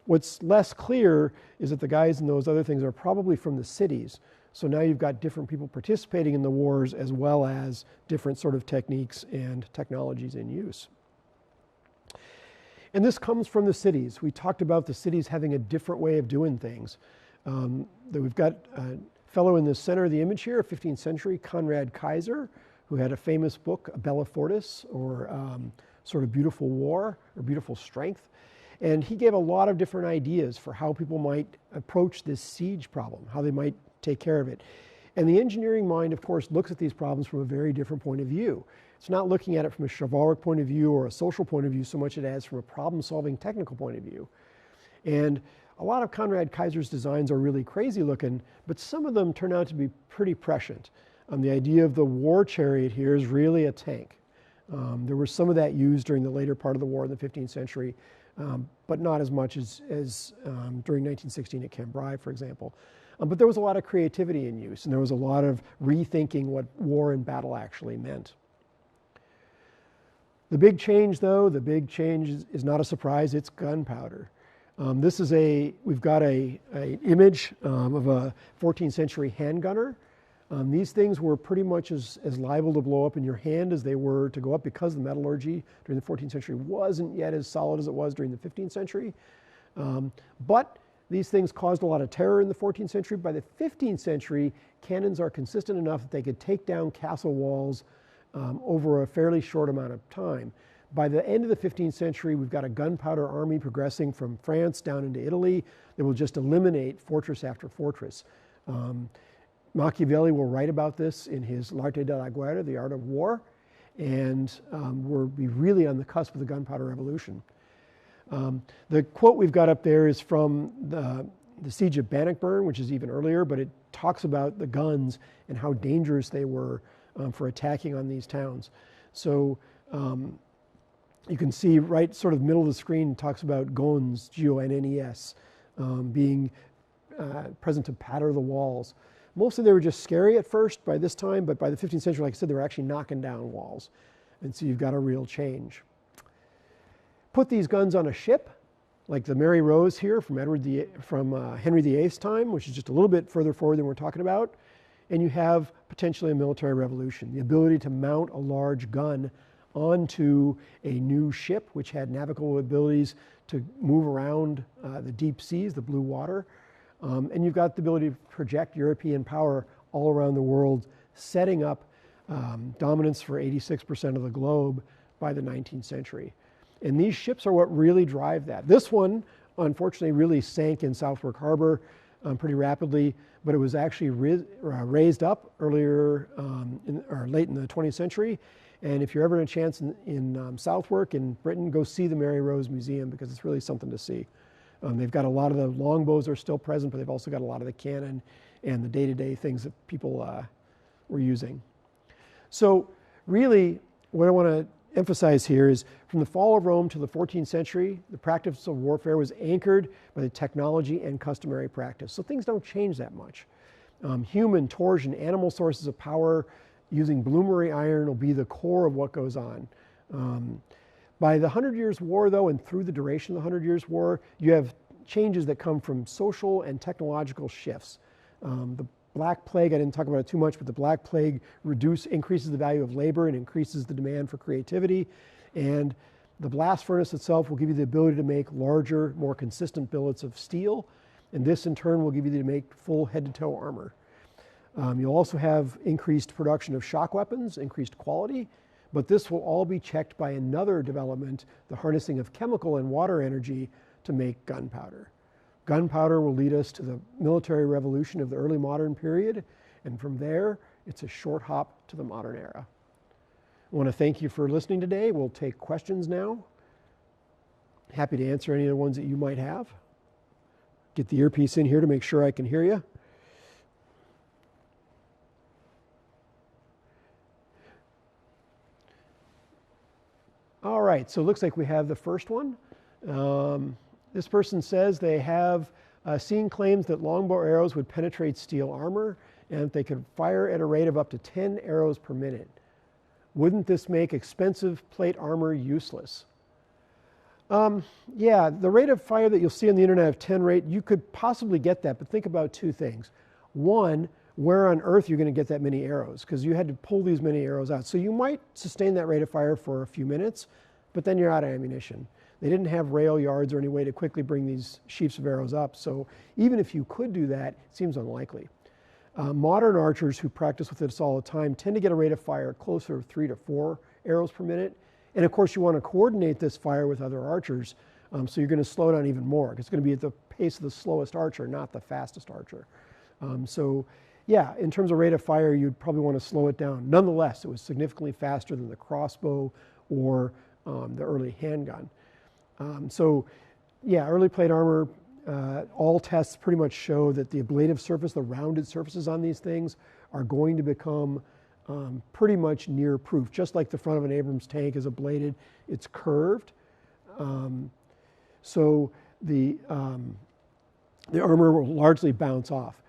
[SPEAKER 1] What's less clear is that the guys in those other things are probably from the cities. So now you've got different people participating in the wars as well as different sort of techniques and technologies in use. And this comes from the cities. We talked about the cities having a different way of doing things. We've got a fellow in the center of the image here, 15th century, Conrad Kaiser, who had a famous book, Bella Fortis, or sort of Beautiful War, or Beautiful Strength. And he gave a lot of different ideas for how people might approach this siege problem, how they might take care of it. And the engineering mind, of course, looks at these problems from a very different point of view. It's not looking at it from a chivalric point of view or a social point of view so much as from a problem-solving technical point of view. And a lot of Conrad Kaiser's designs are really crazy looking, but some of them turn out to be pretty prescient. The idea of the war chariot here is really a tank. There was some of that used during the later part of the war in the 15th century, but not as much as during 1916 at Cambrai, for example. But there was a lot of creativity in use, and there was a lot of rethinking what war and battle actually meant. The big change, though, is not a surprise, it's gunpowder. We've got an image of a 14th century handgunner. These things were pretty much as liable to blow up in your hand as they were to go up because the metallurgy during the 14th century wasn't yet as solid as it was during the 15th century. But These things caused a lot of terror in the 14th century. By the 15th century, cannons are consistent enough that they could take down castle walls over a fairly short amount of time. By the end of the 15th century, we've got a gunpowder army progressing from France down into Italy that will just eliminate fortress after fortress. Machiavelli will write about this in his L'arte della guerra, The Art of War, and we're really on the cusp of the gunpowder revolution. The quote we've got up there is from the siege of Bannockburn, which is even earlier, but it talks about the guns and how dangerous they were for attacking on these towns. So you can see right sort of middle of the screen, it talks about guns, G-O-N-N-E-S, being present to patter the walls. Mostly they were just scary at first by this time, but by the 15th century, like I said, they were actually knocking down walls. And so you've got a real change. Put these guns on a ship, like the Mary Rose here from Henry VIII's time, which is just a little bit further forward than we're talking about, and you have potentially a military revolution. The ability to mount a large gun onto a new ship, which had navigable abilities to move around the deep seas, the blue water. And you've got the ability to project European power all around the world, setting up dominance for 86% of the globe by the 19th century. And these ships are what really drive that. This one, unfortunately, really sank in Southwark Harbor pretty rapidly, but it was actually raised up earlier or late in the 20th century. And if you're ever in a chance in Southwark in Britain, go see the Mary Rose Museum, because it's really something to see. They've got a lot of the longbows are still present, but they've also got a lot of the cannon and the day-to-day things that people were using. So really, what I want to emphasize here is from the fall of Rome to the 14th century, the practice of warfare was anchored by the technology and customary practice. So things don't change that much. Human, torsion, animal sources of power using bloomery iron will be the core of what goes on. By the 100 Years' War, though, and through the duration of the 100 Years' War, you have changes that come from social and technological shifts. The Black Plague, I didn't talk about it too much, but the Black Plague increases the value of labor and increases the demand for creativity. And the blast furnace itself will give you the ability to make larger, more consistent billets of steel. And this, in turn, will give you the ability to make full head-to-toe armor. You'll also have increased production of shock weapons, increased quality, but this will all be checked by another development, the harnessing of chemical and water energy to make gunpowder. Gunpowder will lead us to the military revolution of the early modern period, and from there, it's a short hop to the modern era. I want to thank you for listening today. We'll take questions now. Happy to answer any of the ones that you might have. Get the earpiece in here to make sure I can hear you. All right, so it looks like we have the first one. This person says they have seen claims that longbow arrows would penetrate steel armor and they could fire at a rate of up to 10 arrows per minute. Wouldn't this make expensive plate armor useless? Yeah, the rate of fire that you'll see on the internet of 10 rate, you could possibly get that, but think about two things. One, where on earth you're going to get that many arrows, because you had to pull these many arrows out. So you might sustain that rate of fire for a few minutes, but then you're out of ammunition. They didn't have rail yards or any way to quickly bring these sheaves of arrows up, so even if you could do that, it seems unlikely. Modern archers who practice with this all the time tend to get a rate of fire closer to 3 to 4 arrows per minute, and of course you want to coordinate this fire with other archers, so you're going to slow down even more. It's going to be at the pace of the slowest archer, not the fastest archer. So yeah, in terms of rate of fire, you'd probably want to slow it down. Nonetheless, it was significantly faster than the crossbow or the early handgun. So yeah, early plate armor, all tests pretty much show that the ablative surface, the rounded surfaces on these things are going to become pretty much near proof. Just like the front of an Abrams tank is ablated, it's curved. So the armor will largely bounce off.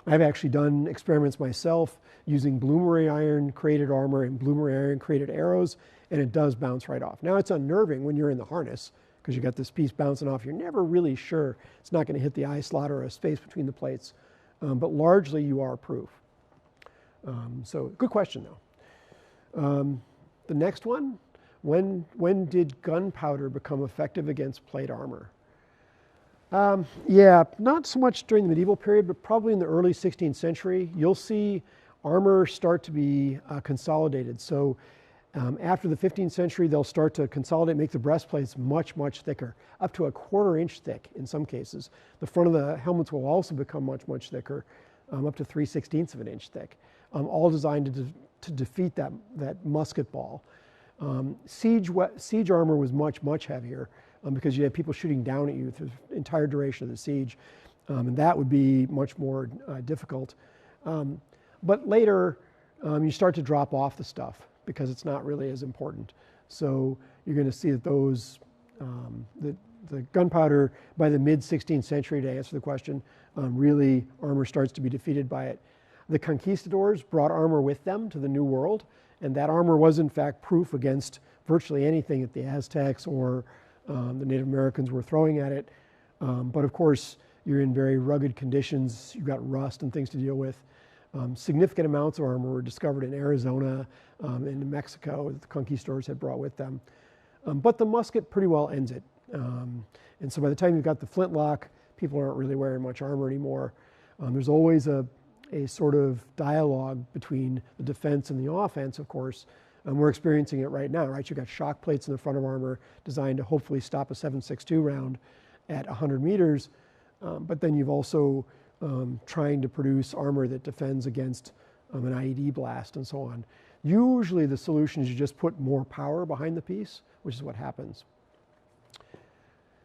[SPEAKER 1] I've actually done experiments myself using bloomery iron created armor and bloomery iron created arrows, and it does bounce right off. Now it's unnerving when you're in the harness because you got this piece bouncing off. You're never really sure it's not going to hit the eye slot or a space between the plates, but largely you are proof. So good question though. The next one, when did gunpowder become effective against plate armor? Yeah, not so much during the medieval period, but probably in the early 16th century, you'll see armor start to be consolidated. So after the 15th century, they'll start to consolidate, make the breastplates much, much thicker, up to a 1/4 inch thick in some cases. The front of the helmets will also become much, much thicker, up to 3/16 of an inch thick, all designed to defeat that musket ball. Siege armor was much, much heavier because you had people shooting down at you through the entire duration of the siege, and that would be much more difficult. But later, you start to drop off the stuff because it's not really as important. So you're going to see that those, the gunpowder by the mid-16th century, to answer the question, really armor starts to be defeated by it. The conquistadors brought armor with them to the New World, and that armor was in fact proof against virtually anything that the Aztecs or the Native Americans were throwing at it. But of course, you're in very rugged conditions. You've got rust and things to deal with. Significant amounts of armor were discovered in Arizona and in Mexico that the conquistadors had brought with them. But the musket pretty well ends it. And so by the time you've got the flintlock, people aren't really wearing much armor anymore. There's always a sort of dialogue between the defense and the offense, of course. We're experiencing it right now, right? You've got shock plates in the front of armor designed to hopefully stop a 7.62 round at 100 meters. But then you've also trying to produce armor that defends against an IED blast and so on. Usually the solution is you just put more power behind the piece, which is what happens.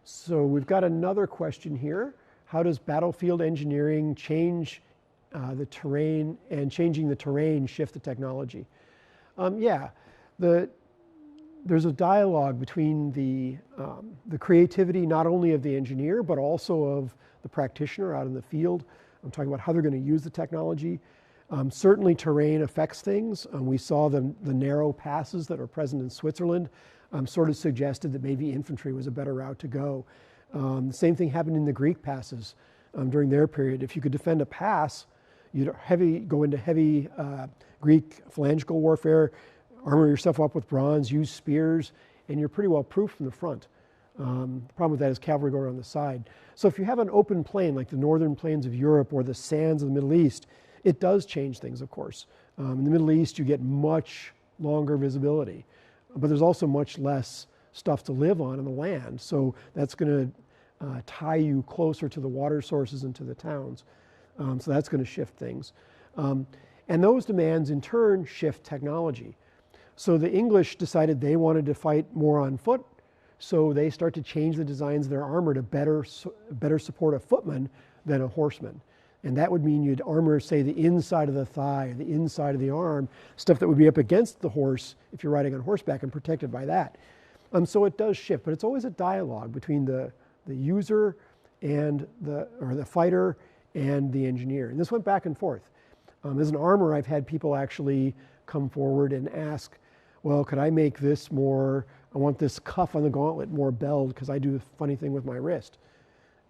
[SPEAKER 1] So we've got another question here. How does battlefield engineering change the terrain, and changing the terrain shift the technology? There's a dialogue between the creativity not only of the engineer but also of the practitioner out in the field. I'm talking about how they're going to use the technology. Certainly terrain affects things. We saw the narrow passes that are present in Switzerland sort of suggested that maybe infantry was a better route to go. The same thing happened in the Greek passes during their period. If you could defend a pass, you'd go into heavy Greek phalangical warfare, armor yourself up with bronze, use spears, and you're pretty well proof from the front. The problem with that is cavalry go around the side. So if you have an open plain like the northern plains of Europe or the sands of the Middle East, it does change things, of course. In the Middle East, you get much longer visibility, but there's also much less stuff to live on in the land. So that's going to tie you closer to the water sources and to the towns. So that's going to shift things. And those demands in turn shift technology. So the English decided they wanted to fight more on foot, so they start to change the designs of their armor to better support a footman than a horseman. And that would mean you'd armor, say, the inside of the thigh, or the inside of the arm, stuff that would be up against the horse if you're riding on horseback and protected by that. So it does shift, but it's always a dialogue between the user and the fighter and the engineer. And this went back and forth. As an armor, I've had people actually come forward and ask, well, could I make this more, I want this cuff on the gauntlet more belled because I do a funny thing with my wrist.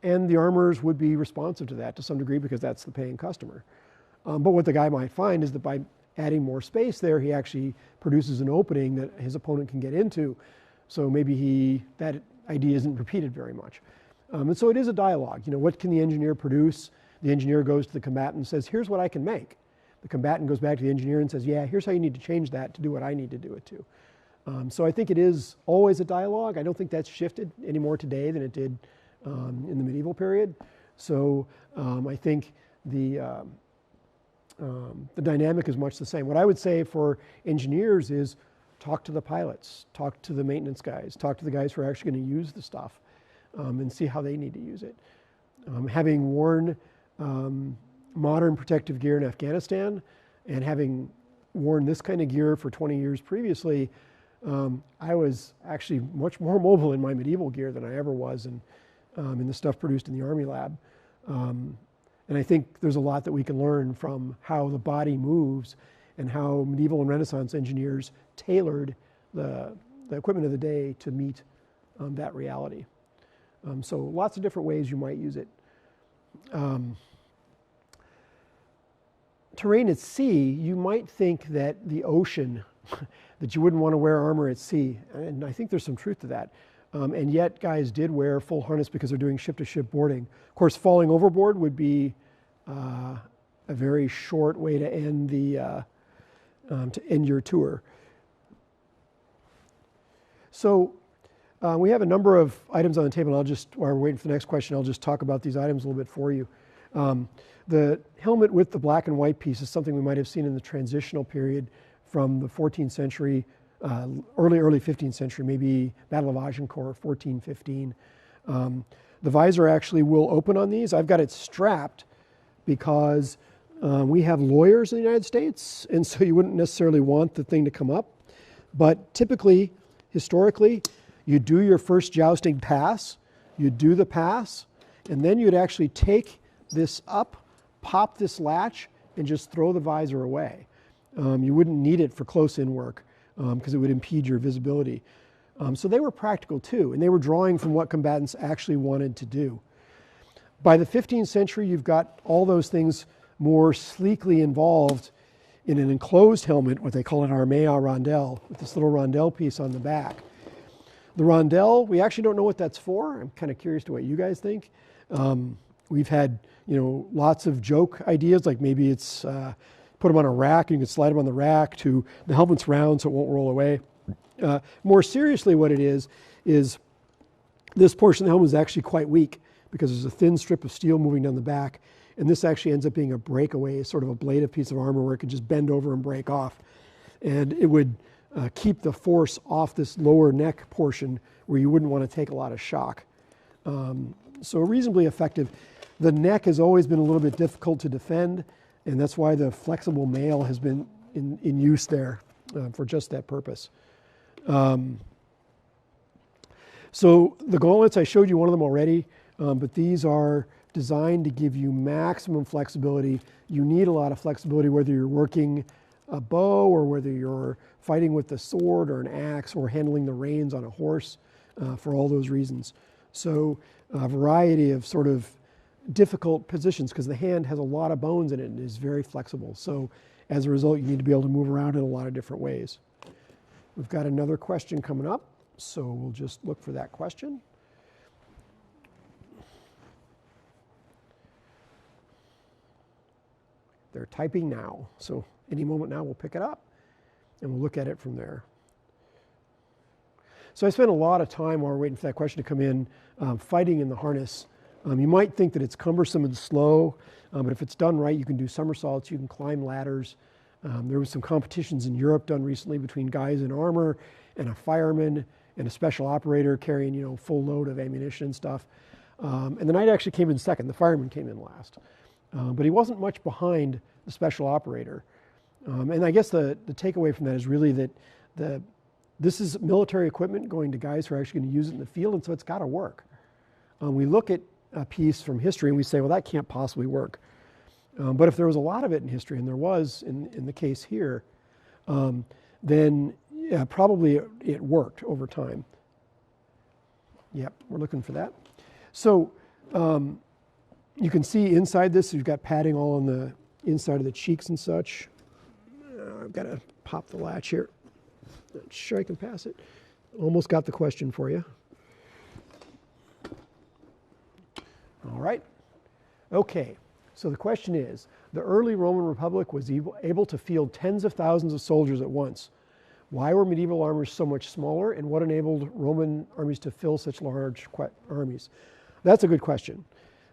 [SPEAKER 1] And the armorers would be responsive to that to some degree because that's the paying customer. But what the guy might find is that by adding more space there, he actually produces an opening that his opponent can get into. So maybe that idea isn't repeated very much. And so it is a dialogue. You know, what can the engineer produce? The engineer goes to the combatant and says, here's what I can make. The combatant goes back to the engineer and says, yeah, here's how you need to change that to do what I need to do it to. So I think it is always a dialogue. I don't think that's shifted any more today than it did in the medieval period. So I think the dynamic is much the same. What I would say for engineers is talk to the pilots, talk to the maintenance guys, talk to the guys who are actually going to use the stuff and see how they need to use it. Having worn modern protective gear in Afghanistan and having worn this kind of gear for 20 years previously, I was actually much more mobile in my medieval gear than I ever was in the stuff produced in the Army lab. And I think there's a lot that we can learn from how the body moves and how medieval and Renaissance engineers tailored the equipment of the day to meet that reality. So lots of different ways you might use it. Terrain at sea, you might think that the ocean, that you wouldn't want to wear armor at sea, and I think there's some truth to that. and yet guys did wear full harness because they're doing ship-to-ship boarding. Of course, falling overboard would be a very short way to end your tour. So we have a number of items on the table. While we're waiting for the next question, I'll just talk about these items a little bit for you. The helmet with the black and white piece is something we might have seen in the transitional period from the 14th century, early 15th century, maybe Battle of Agincourt, 1415. The visor actually will open on these. I've got it strapped because we have lawyers in the United States, and so you wouldn't necessarily want the thing to come up. But typically, historically, you do your first jousting pass, you do the pass, and then you'd actually take this up, pop this latch, and just throw the visor away. You wouldn't need it for close-in work because it would impede your visibility. So they were practical too, and they were drawing from what combatants actually wanted to do. By the 15th century, you've got all those things more sleekly involved in an enclosed helmet, what they call an armée à rondelle, with this little rondelle piece on the back. The rondelle, we actually don't know what that's for. I'm kind of curious to what you guys think. We've had, lots of joke ideas, like maybe it's put them on a rack and you can slide them on the rack, to the helmet's round so it won't roll away. More seriously, what it is this portion of the helmet is actually quite weak because there's a thin strip of steel moving down the back, and this actually ends up being a breakaway, sort of a ablative piece of armor where it could just bend over and break off. And it would keep the force off this lower neck portion where you wouldn't want to take a lot of shock. So reasonably effective. The neck has always been a little bit difficult to defend, and that's why the flexible mail has been in use there for just that purpose. So the gauntlets, I showed you one of them already, but these are designed to give you maximum flexibility. You need a lot of flexibility whether you're working a bow or whether you're fighting with the sword or an axe or handling the reins on a horse, for all those reasons. So a variety of sort of difficult positions because the hand has a lot of bones in it and is very flexible. So as a result, you need to be able to move around in a lot of different ways. We've got another question coming up, so we'll just look for that question. They're typing now, so any moment now we'll pick it up and we'll look at it from there. So I spent a lot of time while we're waiting for that question to come in fighting in the harness. You might think that it's cumbersome and slow, but if it's done right, you can do somersaults, you can climb ladders. There was some competitions in Europe done recently between guys in armor and a fireman and a special operator carrying, full load of ammunition and stuff. And the knight actually came in second. The fireman came in last. But he wasn't much behind the special operator. And I guess the takeaway from that is really that this is military equipment going to guys who are actually going to use it in the field, and so it's got to work. We look at a piece from history and we say, well, that can't possibly work. But if there was a lot of it in history, and there was in the case here, then probably it worked over time. Yep, we're looking for that. So you can see inside this, you've got padding all on the inside of the cheeks and such. I've got to pop the latch here. Not sure I can pass it. Almost got the question for you. All right. Okay. So the question is, the early Roman Republic was able to field tens of thousands of soldiers at once. Why were medieval armies so much smaller, and what enabled Roman armies to fill such large armies? That's a good question.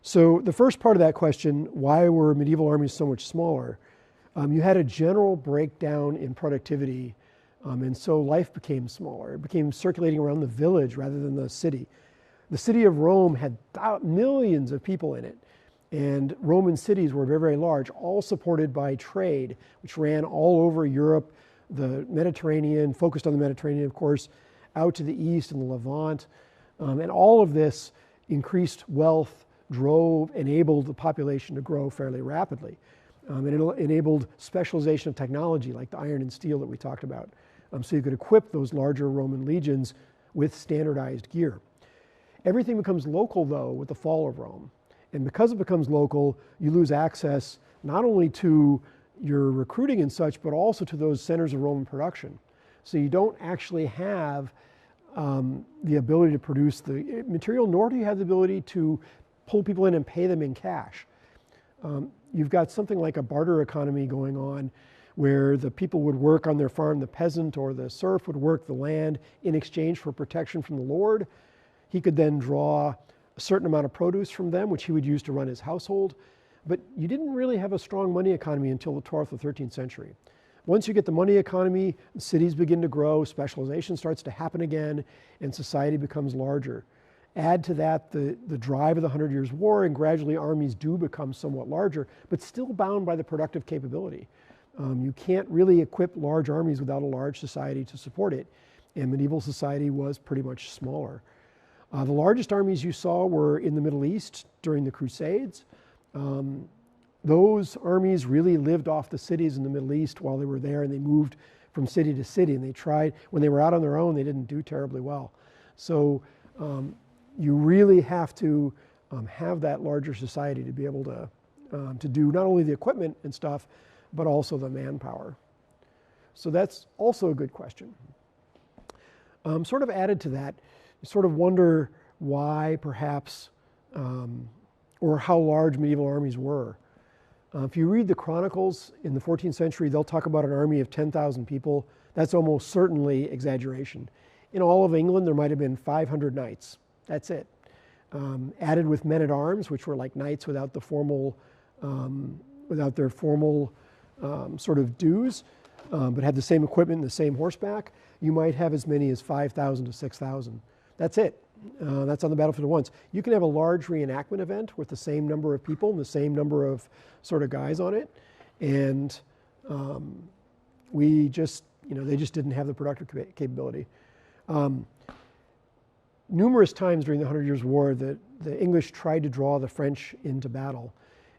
[SPEAKER 1] So the first part of that question, why were medieval armies so much smaller? You had a general breakdown in productivity, and so life became smaller. It became circulating around the village rather than the city. The city of Rome had millions of people in it, and Roman cities were very, very large, all supported by trade, which ran all over Europe, the Mediterranean, focused on the Mediterranean, of course, out to the east and the Levant. And all of this increased wealth, enabled the population to grow fairly rapidly. It enabled specialization of technology like the iron and steel that we talked about. So you could equip those larger Roman legions with standardized gear. Everything becomes local, though, with the fall of Rome. And because it becomes local, you lose access not only to your recruiting and such, but also to those centers of Roman production. So you don't actually have the ability to produce the material, nor do you have the ability to pull people in and pay them in cash. You've got something like a barter economy going on where the people would work on their farm, the peasant or the serf would work the land in exchange for protection from the lord. He could then draw a certain amount of produce from them, which he would use to run his household. But you didn't really have a strong money economy until the 12th or 13th century. Once you get the money economy, cities begin to grow, specialization starts to happen again, and society becomes larger. Add to that the drive of the 100 Years' War, and gradually armies do become somewhat larger, but still bound by the productive capability. You can't really equip large armies without a large society to support it, and medieval society was pretty much smaller. The largest armies you saw were in the Middle East during the Crusades. Those armies really lived off the cities in the Middle East while they were there, and they moved from city to city, and they tried, when they were out on their own, they didn't do terribly well. So you really have to have that larger society to be able to do not only the equipment and stuff, but also the manpower. So that's also a good question. Sort of added to that, you sort of wonder why perhaps, or how large medieval armies were. If you read the chronicles in the 14th century, they'll talk about an army of 10,000 people. That's almost certainly exaggeration. In all of England, there might have been 500 knights. That's it. Added with men-at-arms, which were like knights without the formal, without their formal sort of dues, but had the same equipment and the same horseback, you might have as many as 5,000 to 6,000. That's it. That's on the battlefield at once. You can have a large reenactment event with the same number of people and the same number of sort of guys on it, and we just, they just didn't have the productive capability. Numerous times during the 100 Years' War, the English tried to draw the French into battle,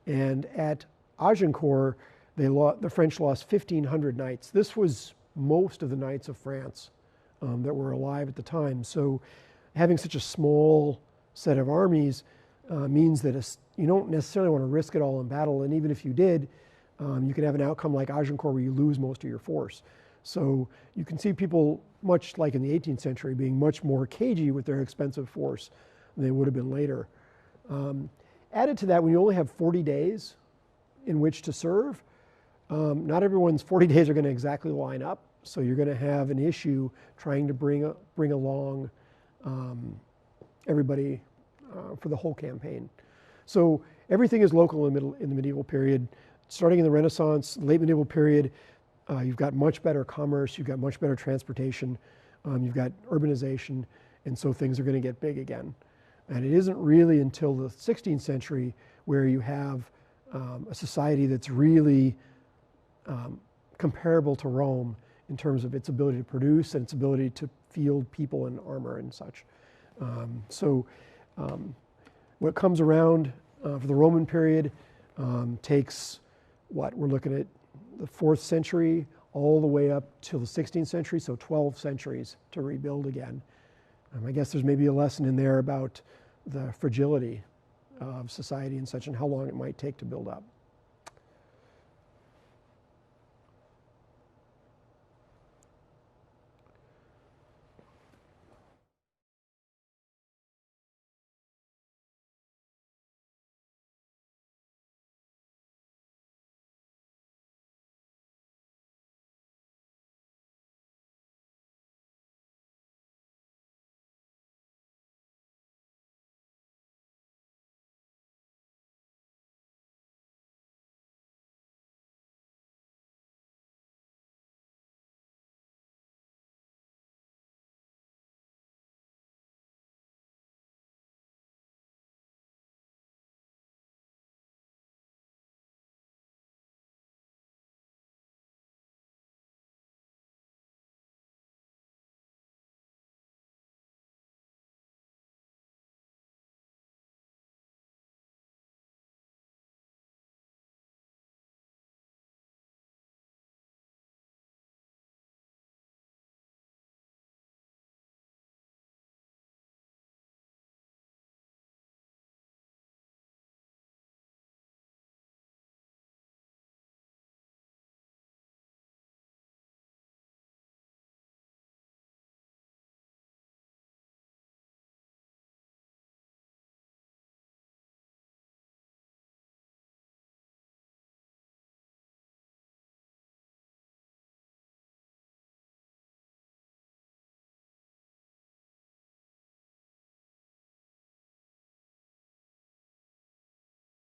[SPEAKER 1] and at Agincourt, the French lost 1,500 knights. This was most of the knights of France that were alive at the time. So having such a small set of armies means that you don't necessarily want to risk it all in battle, and even if you did, you can have an outcome like Agincourt where you lose most of your force. So you can see people, much like in the 18th century, being much more cagey with their expensive force than they would have been later. Added to that, when you only have 40 days in which to serve, not everyone's 40 days are going to exactly line up, so you're going to have an issue trying to bring along everybody for the whole campaign. So everything is local in the medieval period. Starting in the Renaissance, late medieval period, you've got much better commerce, you've got much better transportation, you've got urbanization, and so things are going to get big again. And it isn't really until the 16th century where you have a society that's really comparable to Rome in terms of its ability to produce and its ability to field people and armor and such. What comes around for the Roman period takes, we're looking at the 4th century all the way up till the 16th century, so 12 centuries to rebuild again. I guess there's maybe a lesson in there about the fragility of society and such, and how long it might take to build up.